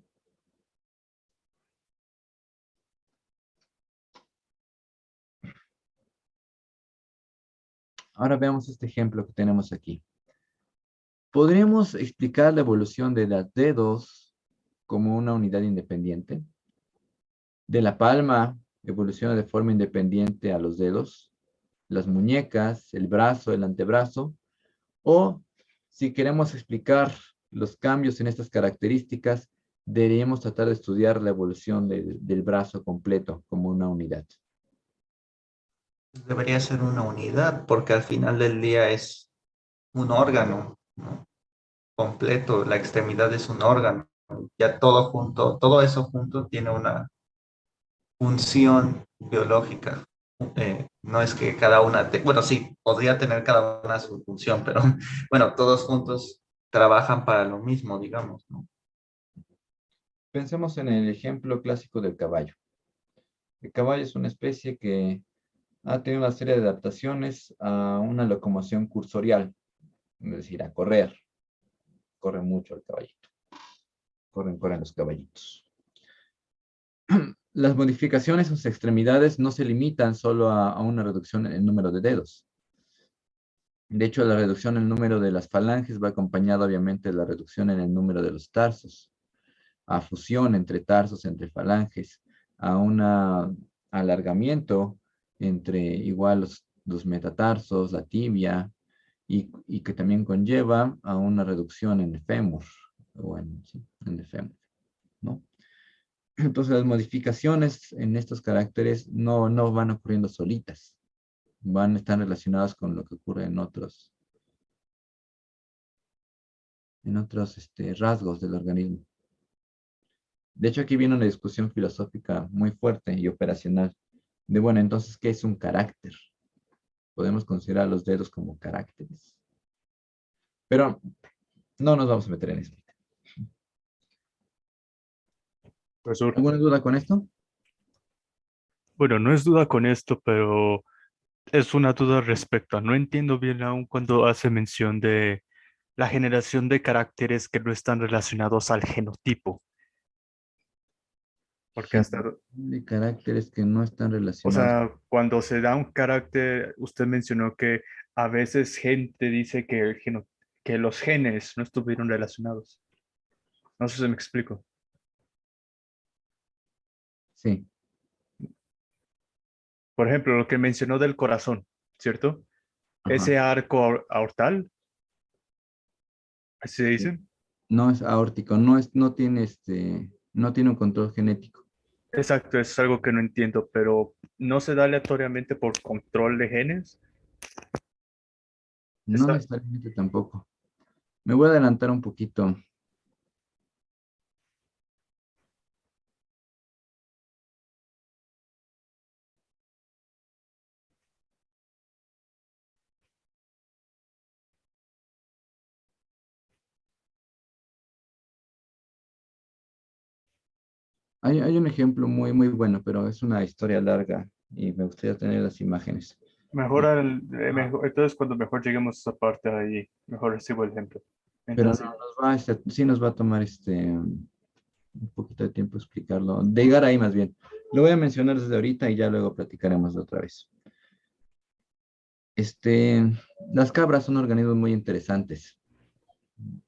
Ahora veamos este ejemplo que tenemos aquí. ¿Podríamos explicar la evolución de las dedos como una unidad independiente? De la palma evoluciona de forma independiente a los dedos, las muñecas, el brazo, el antebrazo, o si queremos explicar los cambios en estas características, deberíamos tratar de estudiar la evolución del brazo completo como una unidad. Debería ser una unidad porque al final del día es un órgano, ¿no? Completo, la extremidad es un órgano. Ya todo junto, todo eso junto tiene una función biológica. No es que cada una, bueno, sí, podría tener cada una su función, pero bueno, todos juntos trabajan para lo mismo, digamos, ¿no? Pensemos en el ejemplo clásico del caballo. El caballo es una especie que ha tenido una serie de adaptaciones a una locomoción cursorial, es decir, a correr. Corre mucho el caballito. Corren los caballitos. Las modificaciones en sus extremidades no se limitan solo a una reducción en el número de dedos. De hecho, la reducción en el número de las falanges va acompañada obviamente de la reducción en el número de los tarsos, a fusión entre tarsos, entre falanges, a un alargamiento entre igual los metatarsos, la tibia, y que también conlleva a una reducción en el fémur, o sí, en el fémur, ¿no? Entonces las modificaciones en estos caracteres no van ocurriendo solitas, van a estar relacionadas con lo que ocurre en otros rasgos del organismo. De hecho, aquí viene una discusión filosófica muy fuerte y operacional de, bueno, entonces, ¿qué es un carácter? Podemos considerar los dedos como caracteres. Pero no nos vamos a meter en eso. Profesor, ¿Alguna duda con esto? bueno, no es duda con esto, pero es una duda respecto a, no entiendo bien aún cuando hace mención de la generación de caracteres que no están relacionados al genotipo. Porque hasta, De caracteres que no están o relacionados. sea, cuando se da un carácter, usted mencionó que a veces gente dice que, que los genes no estuvieron relacionados. No sé si me explico. Sí. Por ejemplo, lo que mencionó del corazón, ¿cierto? Ajá. Ese arco aortal, ¿así se dice? No es aórtico, no tiene no tiene un control genético. Exacto, es algo que no entiendo, pero ¿no se da aleatoriamente por control de genes? No necesariamente tampoco. Me voy a adelantar un poquito. Hay un ejemplo muy bueno, pero es una historia larga y me gustaría tener las imágenes. Mejor, entonces cuando mejor lleguemos a esa parte ahí, mejor recibo el ejemplo. Pero Entonces, sí nos va a tomar un poquito de tiempo explicarlo. De llegar ahí más bien. Lo voy a mencionar desde ahorita y ya luego platicaremos de otra vez. Las cabras son organismos muy interesantes.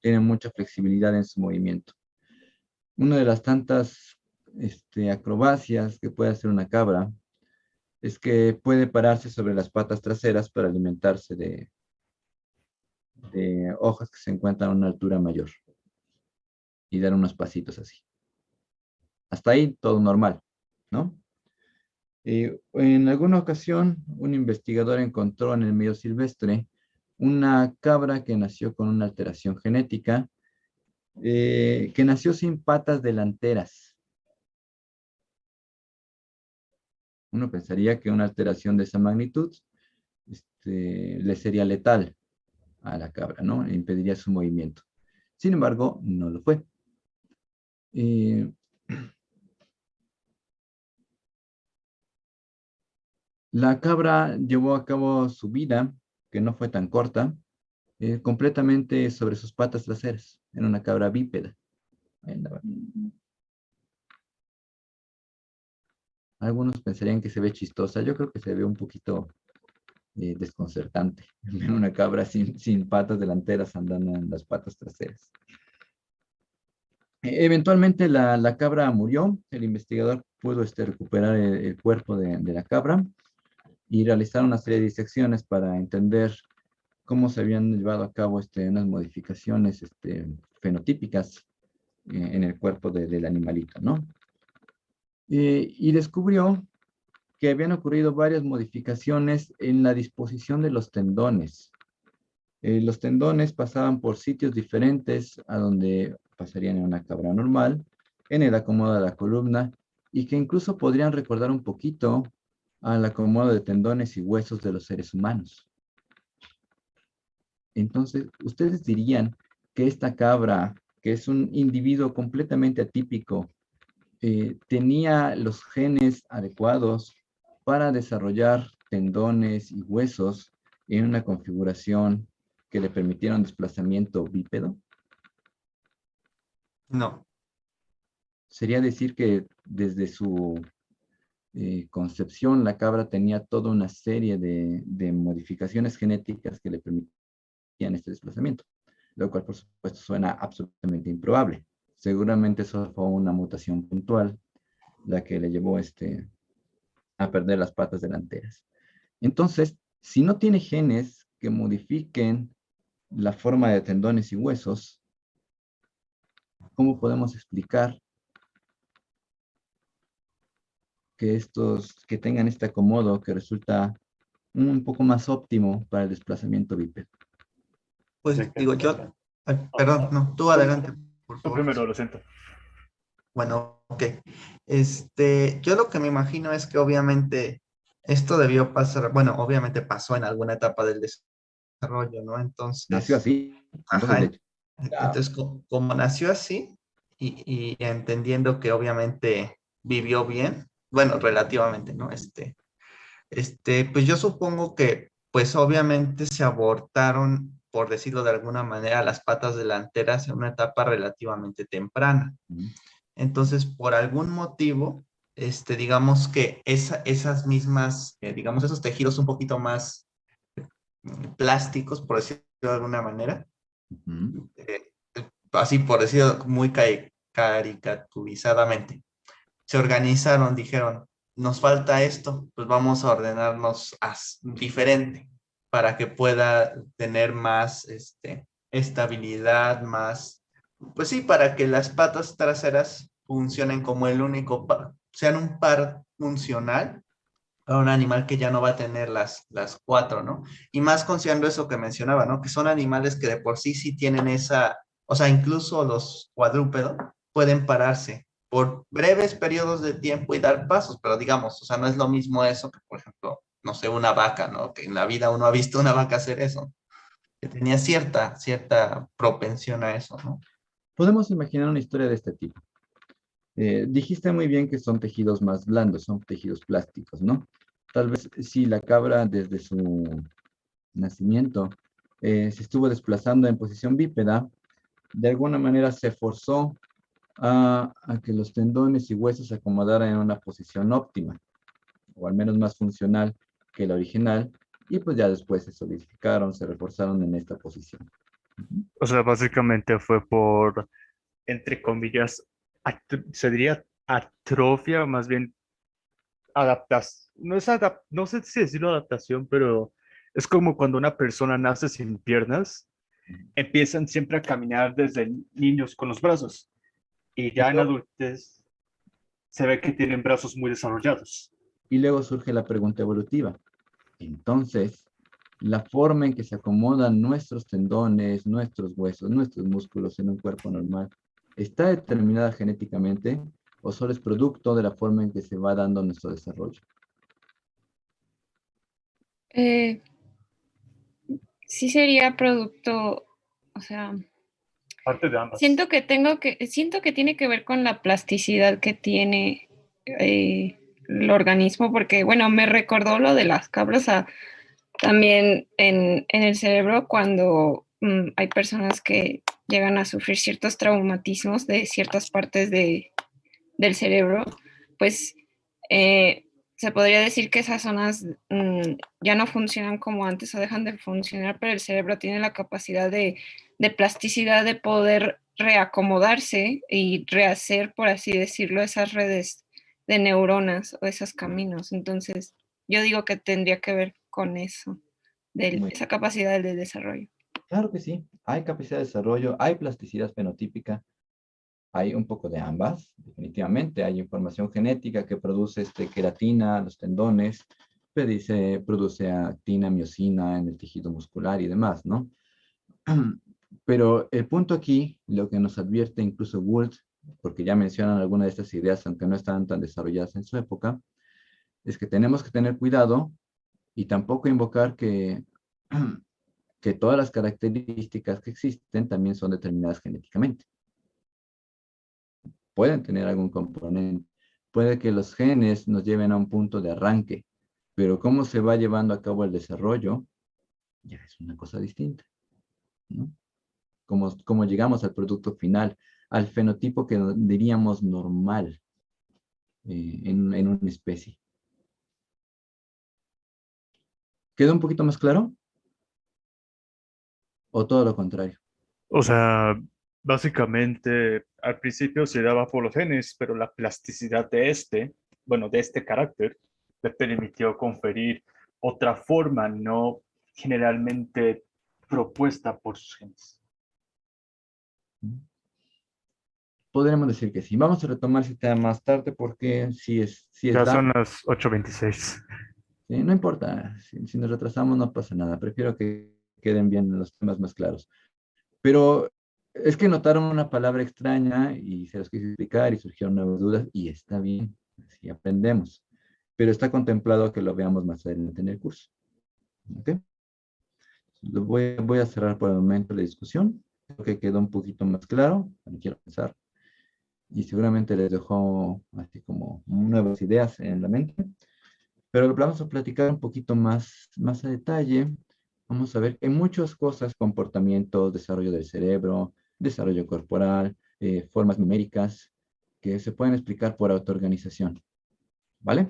Tienen mucha flexibilidad en su movimiento. Una de las tantas acrobacias que puede hacer una cabra es que puede pararse sobre las patas traseras para alimentarse de hojas que se encuentran a una altura mayor y dar unos pasitos así. Hasta ahí todo normal, ¿no? En alguna ocasión, un investigador encontró en el medio silvestre una cabra que nació con una alteración genética, que nació sin patas delanteras. Uno pensaría que una alteración de esa magnitud le sería letal a la cabra, ¿no? E impediría su movimiento. Sin embargo, no lo fue. La cabra llevó a cabo su vida, que no fue tan corta, completamente sobre sus patas traseras. Era una cabra bípeda. Ahí andaba. Algunos pensarían que se ve chistosa. Yo creo que se ve un poquito desconcertante. Ver una cabra sin patas delanteras andando en las patas traseras. Eventualmente la cabra murió. El investigador pudo recuperar el cuerpo de la cabra y realizar una serie de disecciones para entender cómo se habían llevado a cabo unas modificaciones fenotípicas en el cuerpo del animalito, ¿no? Y descubrió que habían ocurrido varias modificaciones en la disposición de los tendones. Los tendones pasaban por sitios diferentes a donde pasarían en una cabra normal, en el acomodo de la columna, y que incluso podrían recordar un poquito al acomodo de tendones y huesos de los seres humanos. Entonces, ustedes dirían que esta cabra, que es un individuo completamente atípico, tenía los genes adecuados para desarrollar tendones y huesos en una configuración que le permitiera un desplazamiento bípedo. No. Sería decir que desde su concepción, la cabra tenía toda una serie de modificaciones genéticas que le permitían este desplazamiento, lo cual por supuesto suena absolutamente improbable. Seguramente eso fue una mutación puntual la que le llevó a perder las patas delanteras. Entonces, si no tiene genes que modifiquen la forma de tendones y huesos, ¿cómo podemos explicar que tengan este acomodo que resulta un poco más óptimo para el desplazamiento bípedo? Pues digo yo, perdón, no, tú adelante, por Tú favor. primero, lo siento. Bueno, ok. Yo lo que me imagino es que obviamente esto debió pasar, bueno, obviamente pasó en alguna etapa del desarrollo, ¿no? Entonces, Nació así. ajá, Entonces, entonces como nació así y entendiendo que obviamente vivió bien, bueno, relativamente, ¿no? Pues yo supongo que, pues obviamente se abortaron, por decirlo de alguna manera, las patas delanteras en una etapa relativamente temprana. Entonces, por algún motivo, digamos que esas mismas, digamos, esos tejidos un poquito más plásticos, por decirlo de alguna manera, así por decirlo muy caricaturizadamente, se organizaron, dijeron, nos falta esto, pues vamos a ordenarnos diferente para que pueda tener más estabilidad, más, pues sí, para que las patas traseras funcionen como el único par, sean un par funcional para un animal que ya no va a tener las cuatro, ¿no? Y más considerando eso que mencionaba, ¿no? Que son animales que de por sí tienen esa, o sea, incluso los cuadrúpedos pueden pararse por breves periodos de tiempo y dar pasos, pero digamos, o sea, no es lo mismo eso que, por ejemplo, no sé, una vaca, ¿no? Que en la vida uno ha visto una vaca hacer eso, que tenía cierta propensión a eso, ¿no? podemos imaginar una historia de este tipo. Dijiste muy bien que son tejidos más blandos, son tejidos plásticos, ¿no? Tal vez si la cabra desde su nacimiento se estuvo desplazando en posición bípeda, de alguna manera se forzó a que los tendones y huesos se acomodaran en una posición óptima, o al menos más funcional que la original, y pues ya después se solidificaron, se reforzaron en esta posición. O sea, básicamente fue por, entre comillas, se diría atrofia, o más bien adaptación. No sé si decirlo adaptación, pero es como cuando una persona nace sin piernas, empiezan siempre a caminar desde niños con los brazos y ya en adultez se ve que tienen brazos muy desarrollados. Y luego surge la pregunta evolutiva. Entonces, la forma en que se acomodan nuestros tendones, nuestros huesos, nuestros músculos en un cuerpo normal, ¿está determinada genéticamente o solo es producto de la forma en que se va dando nuestro desarrollo? Eh, sí sería producto, o sea, Parte de ambas. siento que tiene que ver con la plasticidad que tiene el organismo, porque bueno, me recordó lo de las cabras también en el cerebro cuando hay personas que llegan a sufrir ciertos traumatismos de ciertas partes del cerebro, pues se podría decir que esas zonas ya no funcionan como antes o dejan de funcionar, pero el cerebro tiene la capacidad de plasticidad de poder reacomodarse y rehacer, por así decirlo, esas redes de neuronas o esos caminos. Entonces, yo digo que tendría que ver con eso, de Muy esa capacidad de desarrollo. claro que sí, hay capacidad de desarrollo, hay plasticidad fenotípica, hay un poco de ambas, definitivamente. Hay información genética que produce queratina, los tendones, produce actina, miosina en el tejido muscular y demás, ¿no? Pero el punto aquí, lo que nos advierte incluso Gould, porque ya mencionan algunas de estas ideas, aunque no estaban tan desarrolladas en su época, es que tenemos que tener cuidado y tampoco invocar que todas las características que existen también son determinadas genéticamente. Pueden tener algún componente. Puede que los genes nos lleven a un punto de arranque, pero cómo se va llevando a cabo el desarrollo ya es una cosa distinta, ¿no? Cómo llegamos al producto final, al fenotipo que diríamos normal en una especie. ¿Quedó un poquito más claro? ¿O todo lo contrario? O sea, básicamente al principio se daba por los genes, pero la plasticidad de bueno, de este carácter, le permitió conferir otra forma no generalmente propuesta por sus genes. Podremos decir que sí. Vamos a retomar ese tema más tarde porque sí es Ya largo. son las 8:26. Sí, no importa, si nos retrasamos no pasa nada. Prefiero que queden bien los temas más claros. Pero es que notaron una palabra extraña y se los quise explicar y surgieron nuevas dudas y está bien, así aprendemos. Pero está contemplado que lo veamos más adelante en el curso. ¿Ok? Voy a cerrar por el momento la discusión. Creo que quedó un poquito más claro, no quiero pensar. Y seguramente les dejó así como nuevas ideas en la mente. Pero lo vamos a platicar un poquito más a detalle. Vamos a ver en muchas cosas, comportamientos, desarrollo del cerebro, desarrollo corporal, formas numéricas, que se pueden explicar por autoorganización. ¿Vale?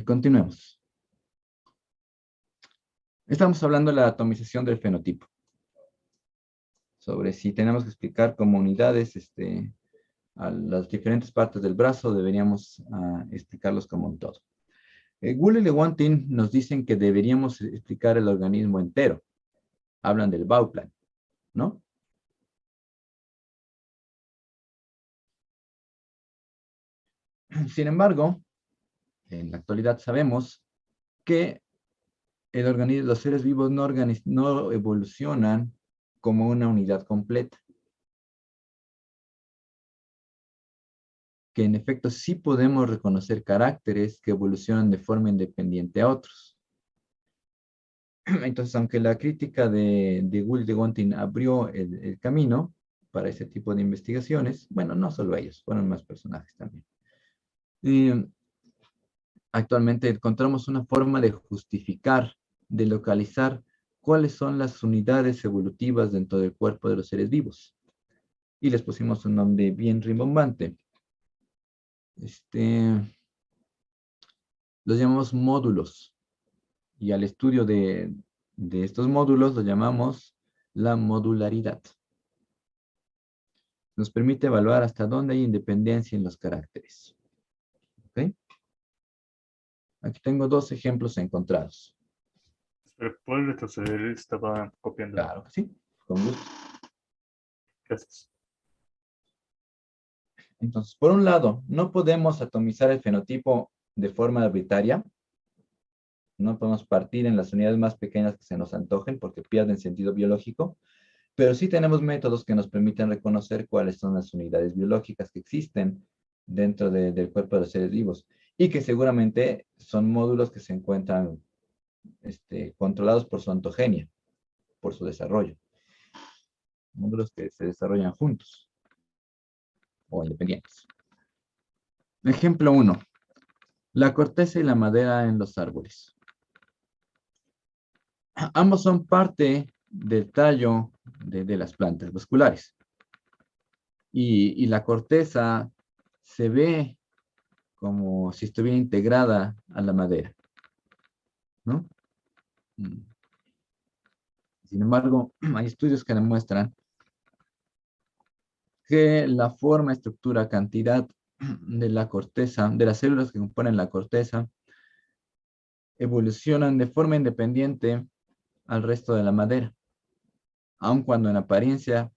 Continuemos. Estamos hablando de la atomización del fenotipo. Sobre si tenemos que explicar como unidades a las diferentes partes del brazo, deberíamos explicarlos como un todo. Gould y Lewontin nos dicen que deberíamos explicar el organismo entero. Hablan del Bauplan, ¿no? Sin embargo, en la actualidad sabemos que los seres vivos no evolucionan como una unidad completa. Que en efecto sí podemos reconocer caracteres que evolucionan de forma independiente a otros. Entonces, aunque la crítica de Gould y de Gontin abrió el camino para ese tipo de investigaciones, bueno, no solo ellos, fueron más personajes también. Y actualmente encontramos una forma de justificar, de localizar cuáles son las unidades evolutivas dentro del cuerpo de los seres vivos. Y les pusimos un nombre bien rimbombante. Los llamamos módulos. Y al estudio de estos módulos lo llamamos la modularidad. Nos permite evaluar hasta dónde hay independencia en los caracteres. ¿Ok? Aquí tengo dos ejemplos encontrados. Pero ¿puedes retroceder? Estaba copiando. Claro que sí, con gusto. Gracias. Entonces, por un lado, no podemos atomizar el fenotipo de forma arbitraria. No podemos partir en las unidades más pequeñas que se nos antojen porque pierden sentido biológico, pero sí tenemos métodos que nos permiten reconocer cuáles son las unidades biológicas que existen dentro del cuerpo de los seres vivos y que seguramente son módulos que se encuentran controlados por su ontogenia, por su desarrollo. Módulos que se desarrollan juntos o independientes. Ejemplo 1. La corteza y la madera en los árboles. Ambos son parte del tallo de las plantas vasculares. Y la corteza se ve como si estuviera integrada a la madera, ¿no? Sin embargo, hay estudios que demuestran que la forma, estructura, cantidad de la corteza, de las células que componen la corteza, evolucionan de forma independiente al resto de la madera, aun cuando en apariencia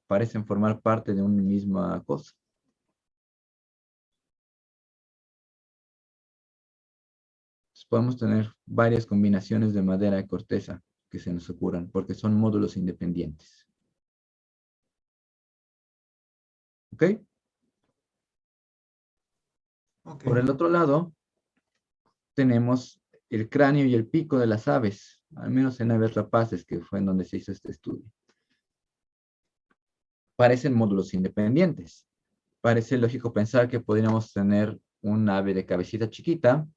parecen formar parte de una misma cosa. Entonces, podemos tener varias combinaciones de madera y corteza que se nos ocurran, porque son módulos independientes. ¿Ok? Ok. Por el otro lado, tenemos el cráneo y el pico de las aves, al menos en aves rapaces, que fue en donde se hizo este estudio. Parecen módulos independientes. Parece lógico pensar que podríamos tener un ave de cabecita chiquita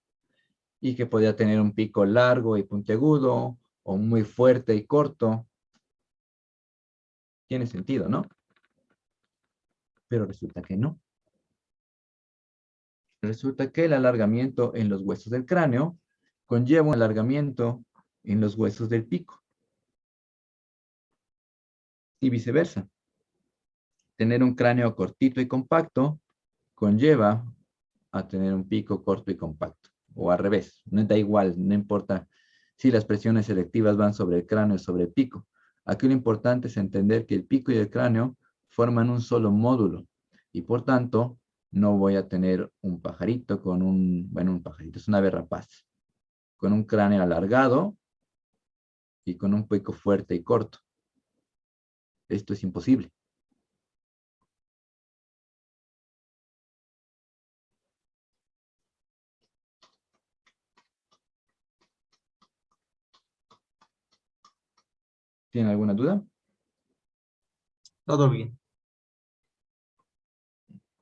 y que podría tener un pico largo y puntiagudo o muy fuerte y corto. Tiene sentido, ¿no? Pero resulta que no. Resulta que el alargamiento en los huesos del cráneo conlleva un alargamiento en los huesos del pico. Y viceversa. Tener un cráneo cortito y compacto conlleva a tener un pico corto y compacto. O al revés, no da igual, no importa si las presiones selectivas van sobre el cráneo o sobre el pico. Aquí lo importante es entender que el pico y el cráneo forman un solo módulo y por tanto no voy a tener un pajarito con un pajarito, es una ave rapaz, con un cráneo alargado y con un pico fuerte y corto. Esto es imposible. ¿Tienen alguna duda? Todo bien.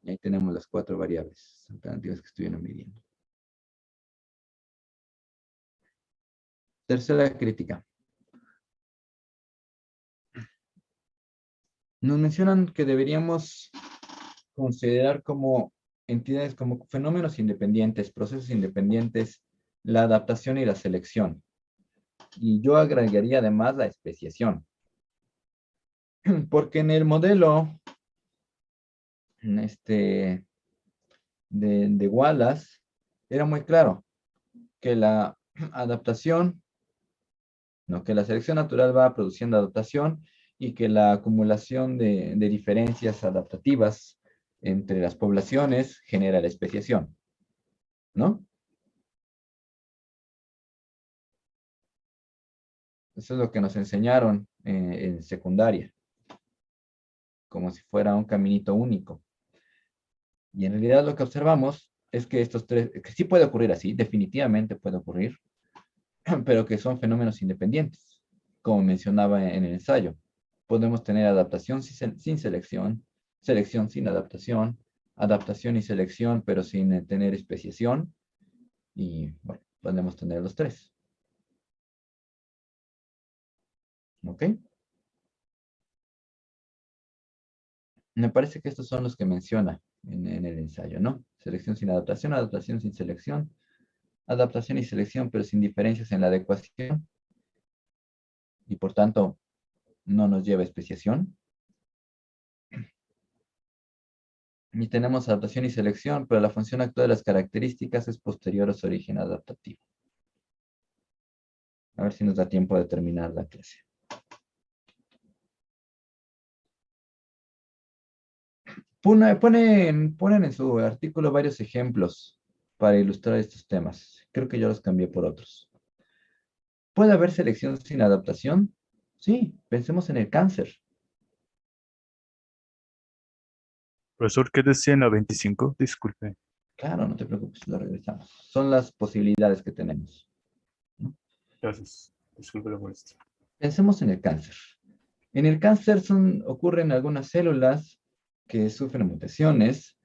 Y ahí tenemos las 4 variables alternativas que estuvieron midiendo. Tercera crítica. Nos mencionan que deberíamos considerar como entidades, como fenómenos independientes, procesos independientes, la adaptación y la selección. Y yo agregaría además la especiación. Porque en el modelo de Wallace era muy claro que la adaptación, no, que la selección natural va produciendo adaptación y que la acumulación de diferencias adaptativas entre las poblaciones genera la especiación, ¿no? Eso es lo que nos enseñaron en secundaria, como si fuera un caminito único. Y en realidad lo que observamos es que estos tres, que sí puede ocurrir así, definitivamente puede ocurrir, pero que son fenómenos independientes, como mencionaba en el ensayo. Podemos tener adaptación sin selección, selección sin adaptación y selección, pero sin tener especiación, y bueno, podemos tener los tres. ¿Ok? Me parece que estos son los que menciona en el ensayo, ¿no? Selección sin adaptación, adaptación sin selección, adaptación y selección, pero sin diferencias en la adecuación, y por tanto no nos lleva a especiación. Y tenemos adaptación y selección, pero la función actual de las características es posterior a su origen adaptativo. A ver si nos da tiempo de terminar la clase. Ponen en su artículo varios ejemplos para ilustrar estos temas. Creo que yo los cambié por otros. ¿Puede haber selección sin adaptación? Sí, pensemos en el cáncer. Profesor, ¿qué decía en la 25? Disculpe. Claro, no te preocupes, lo regresamos. Son las posibilidades que tenemos. Gracias. Disculpe la molestia. Pensemos en el cáncer. En el cáncer ocurren algunas células que sufren mutaciones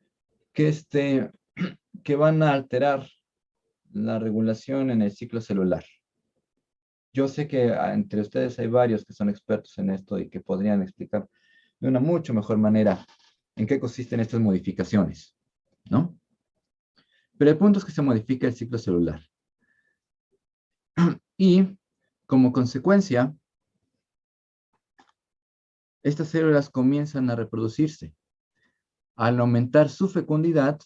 que van a alterar la regulación en el ciclo celular. Yo sé que entre ustedes hay varios que son expertos en esto y que podrían explicar de una mucho mejor manera en qué consisten estas modificaciones, ¿no? Pero el punto es que se modifica el ciclo celular. Y como consecuencia, estas células comienzan a reproducirse. Al aumentar su fecundidad,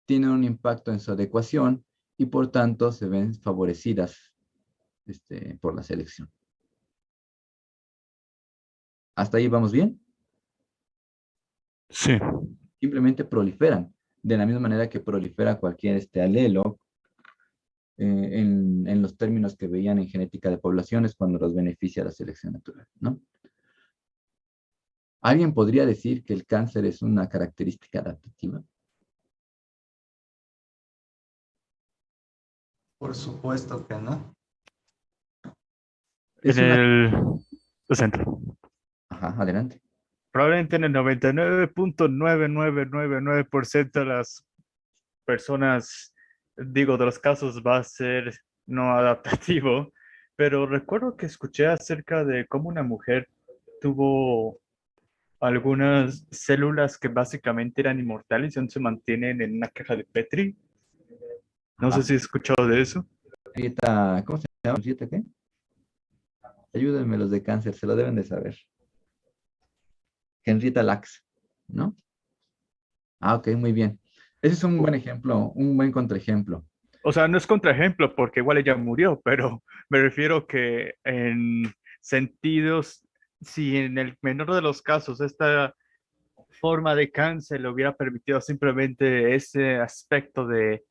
tienen un impacto en su adecuación y por tanto se ven favorecidas por la selección. ¿Hasta ahí vamos bien? Sí. Simplemente proliferan, de la misma manera que prolifera cualquier alelo en los términos que veían en genética de poblaciones cuando los beneficia la selección natural, ¿no? ¿Alguien podría decir que el cáncer es una característica adaptativa? Por supuesto que no. Es En una... el centro. Ajá, adelante. Probablemente en el 99.99999% de las personas, digo, de los casos va a ser no adaptativo, pero recuerdo que escuché acerca de cómo una mujer tuvo algunas células que básicamente eran inmortales y aún se mantienen en una caja de Petri. No sé Ajá. si has escuchado de eso. ¿Cómo se llama? ¿Henrietta qué? Ayúdenme los de cáncer, se lo deben de saber. Henrietta Lacks, ¿no? Ah, ok, muy bien. Ese es un buen ejemplo, un buen contraejemplo. O sea, no es contraejemplo porque igual ella murió, pero me refiero que en sentidos, si en el menor de los casos esta forma de cáncer le hubiera permitido simplemente ese aspecto de,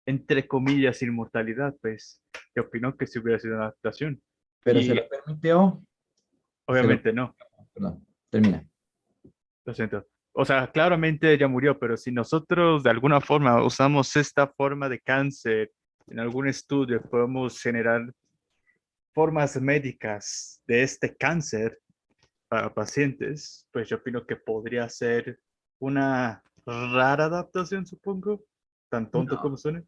entre comillas, inmortalidad, pues yo opino que sí hubiera sido una adaptación. Pero se Y lo permitió. obviamente no, Perdón, termina. lo siento. O sea, claramente ella murió, pero si nosotros de alguna forma usamos esta forma de cáncer en algún estudio, podemos generar formas médicas de este cáncer para pacientes, pues yo opino que podría ser una rara adaptación, supongo, tan tonto como suene.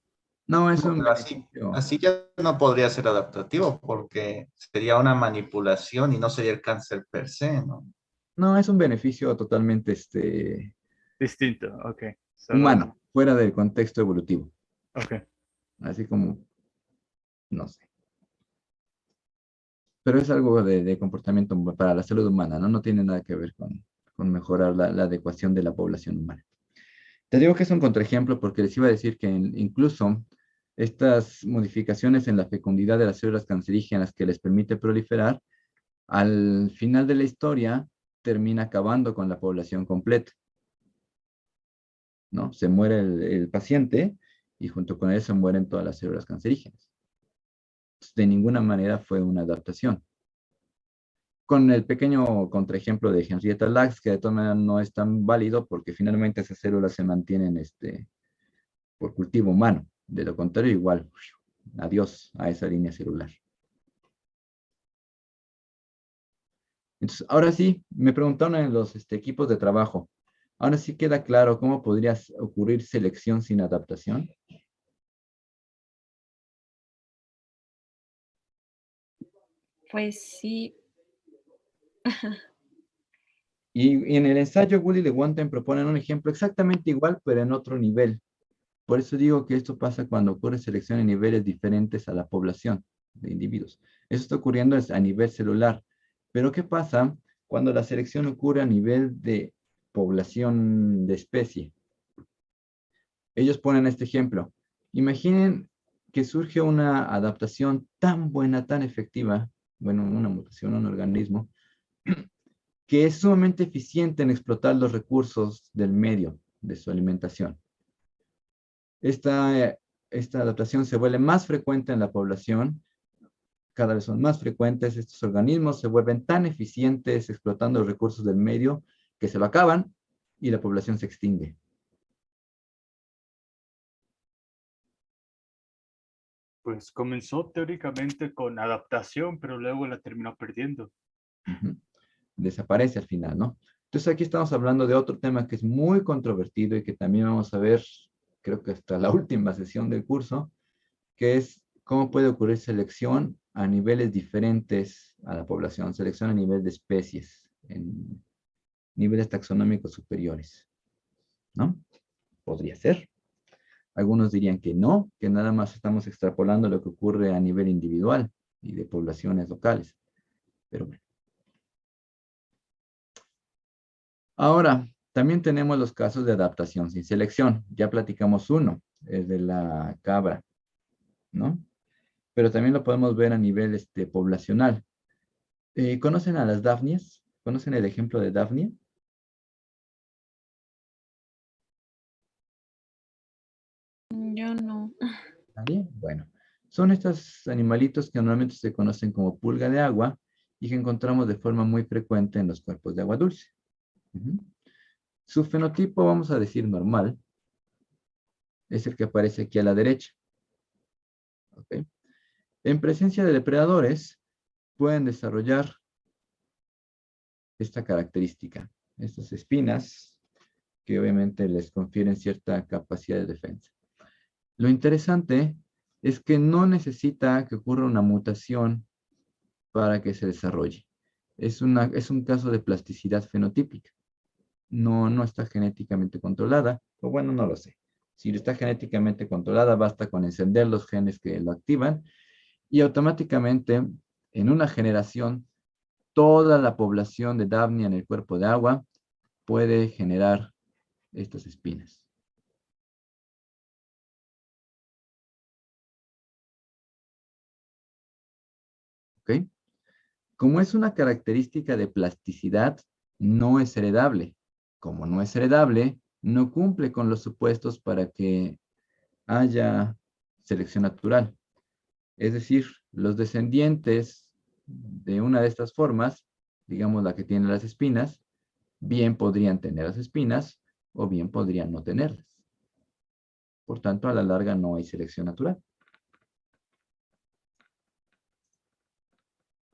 No, es un Pero así, beneficio. así ya no podría ser adaptativo porque sería una manipulación y no sería el cáncer per se, ¿no? No, es un beneficio totalmente Distinto, ok. humano, fuera del contexto evolutivo. Ok. Así como, no sé. Pero es algo de comportamiento para la salud humana, ¿no? No tiene nada que ver con mejorar la adecuación de la población humana. Te digo que es un contraejemplo porque les iba a decir que incluso estas modificaciones en la fecundidad de las células cancerígenas que les permite proliferar, al final de la historia termina acabando con la población completa, ¿no? Se muere el paciente y junto con él se mueren todas las células cancerígenas. De ninguna manera fue una adaptación. Con el pequeño contraejemplo de Henrietta Lacks, que de todas maneras no es tan válido porque finalmente esas células se mantienen por cultivo humano. De lo contrario, igual, adiós a esa línea celular. Entonces, ahora sí, me preguntaron en los equipos de trabajo. Ahora sí queda claro cómo podría ocurrir selección sin adaptación. Pues sí. Y en el ensayo Wood y Lewontin proponen un ejemplo exactamente igual, pero en otro nivel. Por eso digo que esto pasa cuando ocurre selección en niveles diferentes a la población de individuos. Eso está ocurriendo a nivel celular. Pero ¿qué pasa cuando la selección ocurre a nivel de población de especie? Ellos ponen este ejemplo. Imaginen que surge una adaptación tan buena, tan efectiva, bueno, una mutación, un organismo, que es sumamente eficiente en explotar los recursos del medio, de su alimentación. Esta adaptación se vuelve más frecuente en la población, cada vez son más frecuentes, estos organismos se vuelven tan eficientes explotando los recursos del medio que se lo acaban y la población se extingue. Pues comenzó teóricamente con adaptación, pero luego la terminó perdiendo. Desaparece al final, ¿no? Entonces aquí estamos hablando de otro tema que es muy controvertido y que también vamos a ver, creo que hasta la última sesión del curso, que es cómo puede ocurrir selección a niveles diferentes a la población, selección a nivel de especies, en niveles taxonómicos superiores, ¿no? Podría ser. Algunos dirían que no, que nada más estamos extrapolando lo que ocurre a nivel individual y de poblaciones locales. Pero bueno. Ahora, también tenemos los casos de adaptación sin selección. Ya platicamos uno, el de la cabra, ¿no? Pero también lo podemos ver a nivel poblacional. ¿Conocen a las dafnias? ¿Conocen el ejemplo de dafnia? Yo no. ¿Nadie? Bueno, son estos animalitos que normalmente se conocen como pulga de agua y que encontramos de forma muy frecuente en los cuerpos de agua dulce. Su fenotipo, vamos a decir normal, es el que aparece aquí a la derecha. ¿Okay? En presencia de depredadores, pueden desarrollar esta característica, estas espinas que obviamente les confieren cierta capacidad de defensa. Lo interesante es que no necesita que ocurra una mutación para que se desarrolle. Es un caso de plasticidad fenotípica. No está genéticamente controlada, o bueno, no lo sé. Si está genéticamente controlada, basta con encender los genes que lo activan y automáticamente en una generación toda la población de Daphnia en el cuerpo de agua puede generar estas espinas. ¿Ok? Como es una característica de plasticidad, no es heredable. Como no es heredable, no cumple con los supuestos para que haya selección natural. Es decir, los descendientes de una de estas formas, digamos la que tiene las espinas, bien podrían tener las espinas o bien podrían no tenerlas. Por tanto, a la larga no hay selección natural.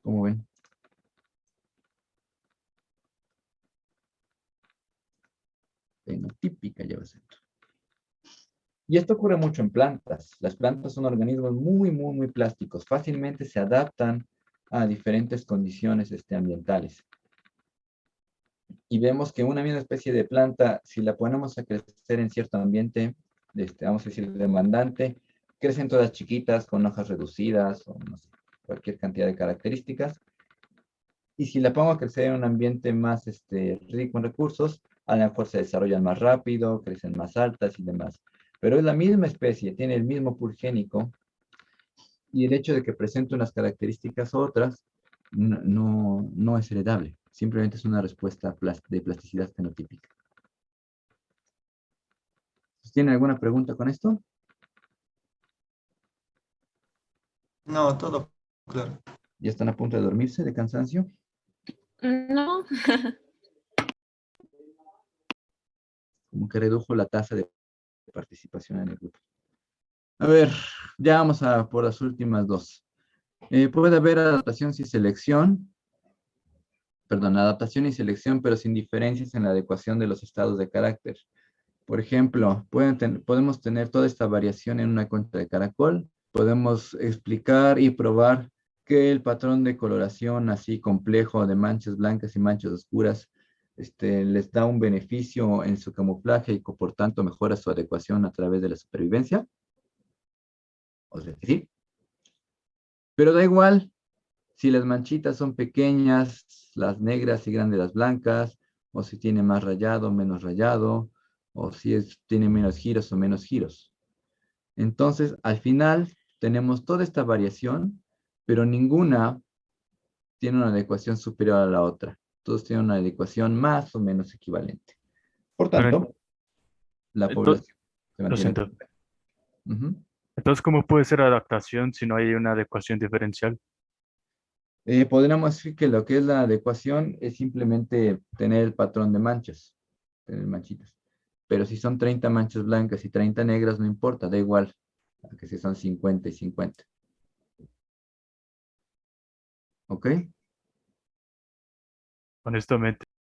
¿Cómo ven? Fenotípica lleva acento. Y esto ocurre mucho en plantas. Las plantas son organismos muy plásticos. Fácilmente se adaptan a diferentes condiciones ambientales. Y vemos que una misma especie de planta, si la ponemos a crecer en cierto ambiente, vamos a decir demandante, crecen todas chiquitas, con hojas reducidas, o no sé, cualquier cantidad de características. Y si la pongo a crecer en un ambiente más rico en recursos, a lo mejor se desarrollan más rápido, crecen más altas y demás. Pero es la misma especie, tiene el mismo pool génico, y el hecho de que presente unas características u otras no es heredable. Simplemente es una respuesta de plasticidad fenotípica. ¿Tienen alguna pregunta con esto? No, todo claro. ¿Ya están a punto de dormirse de cansancio? No. Como que redujo la tasa de participación en el grupo. A ver, ya vamos a por las últimas dos. Puede haber adaptación y selección, pero sin diferencias en la adecuación de los estados de carácter. Por ejemplo, podemos tener toda esta variación en una concha de caracol. Podemos explicar y probar que el patrón de coloración así complejo de manchas blancas y manchas oscuras les da un beneficio en su camuflaje y por tanto mejora su adecuación a través de la supervivencia. O sea que sí. Pero da igual si las manchitas son pequeñas, las negras y grandes las blancas, o si tiene más rayado, menos rayado, o si tiene menos giros o menos giros. Entonces, al final, tenemos toda esta variación, pero ninguna tiene una adecuación superior a la otra. Todos tienen una adecuación más o menos equivalente. Por tanto, la población se Lo mantiene. siento. Ujú. Entonces, ¿cómo puede ser adaptación si no hay una adecuación diferencial? Podríamos decir que lo que es la adecuación es simplemente tener el patrón de manchas, tener manchitas. Pero si son 30 manchas blancas y 30 negras, no importa, da igual, que si son 50 y 50. ¿Ok? Honestamente,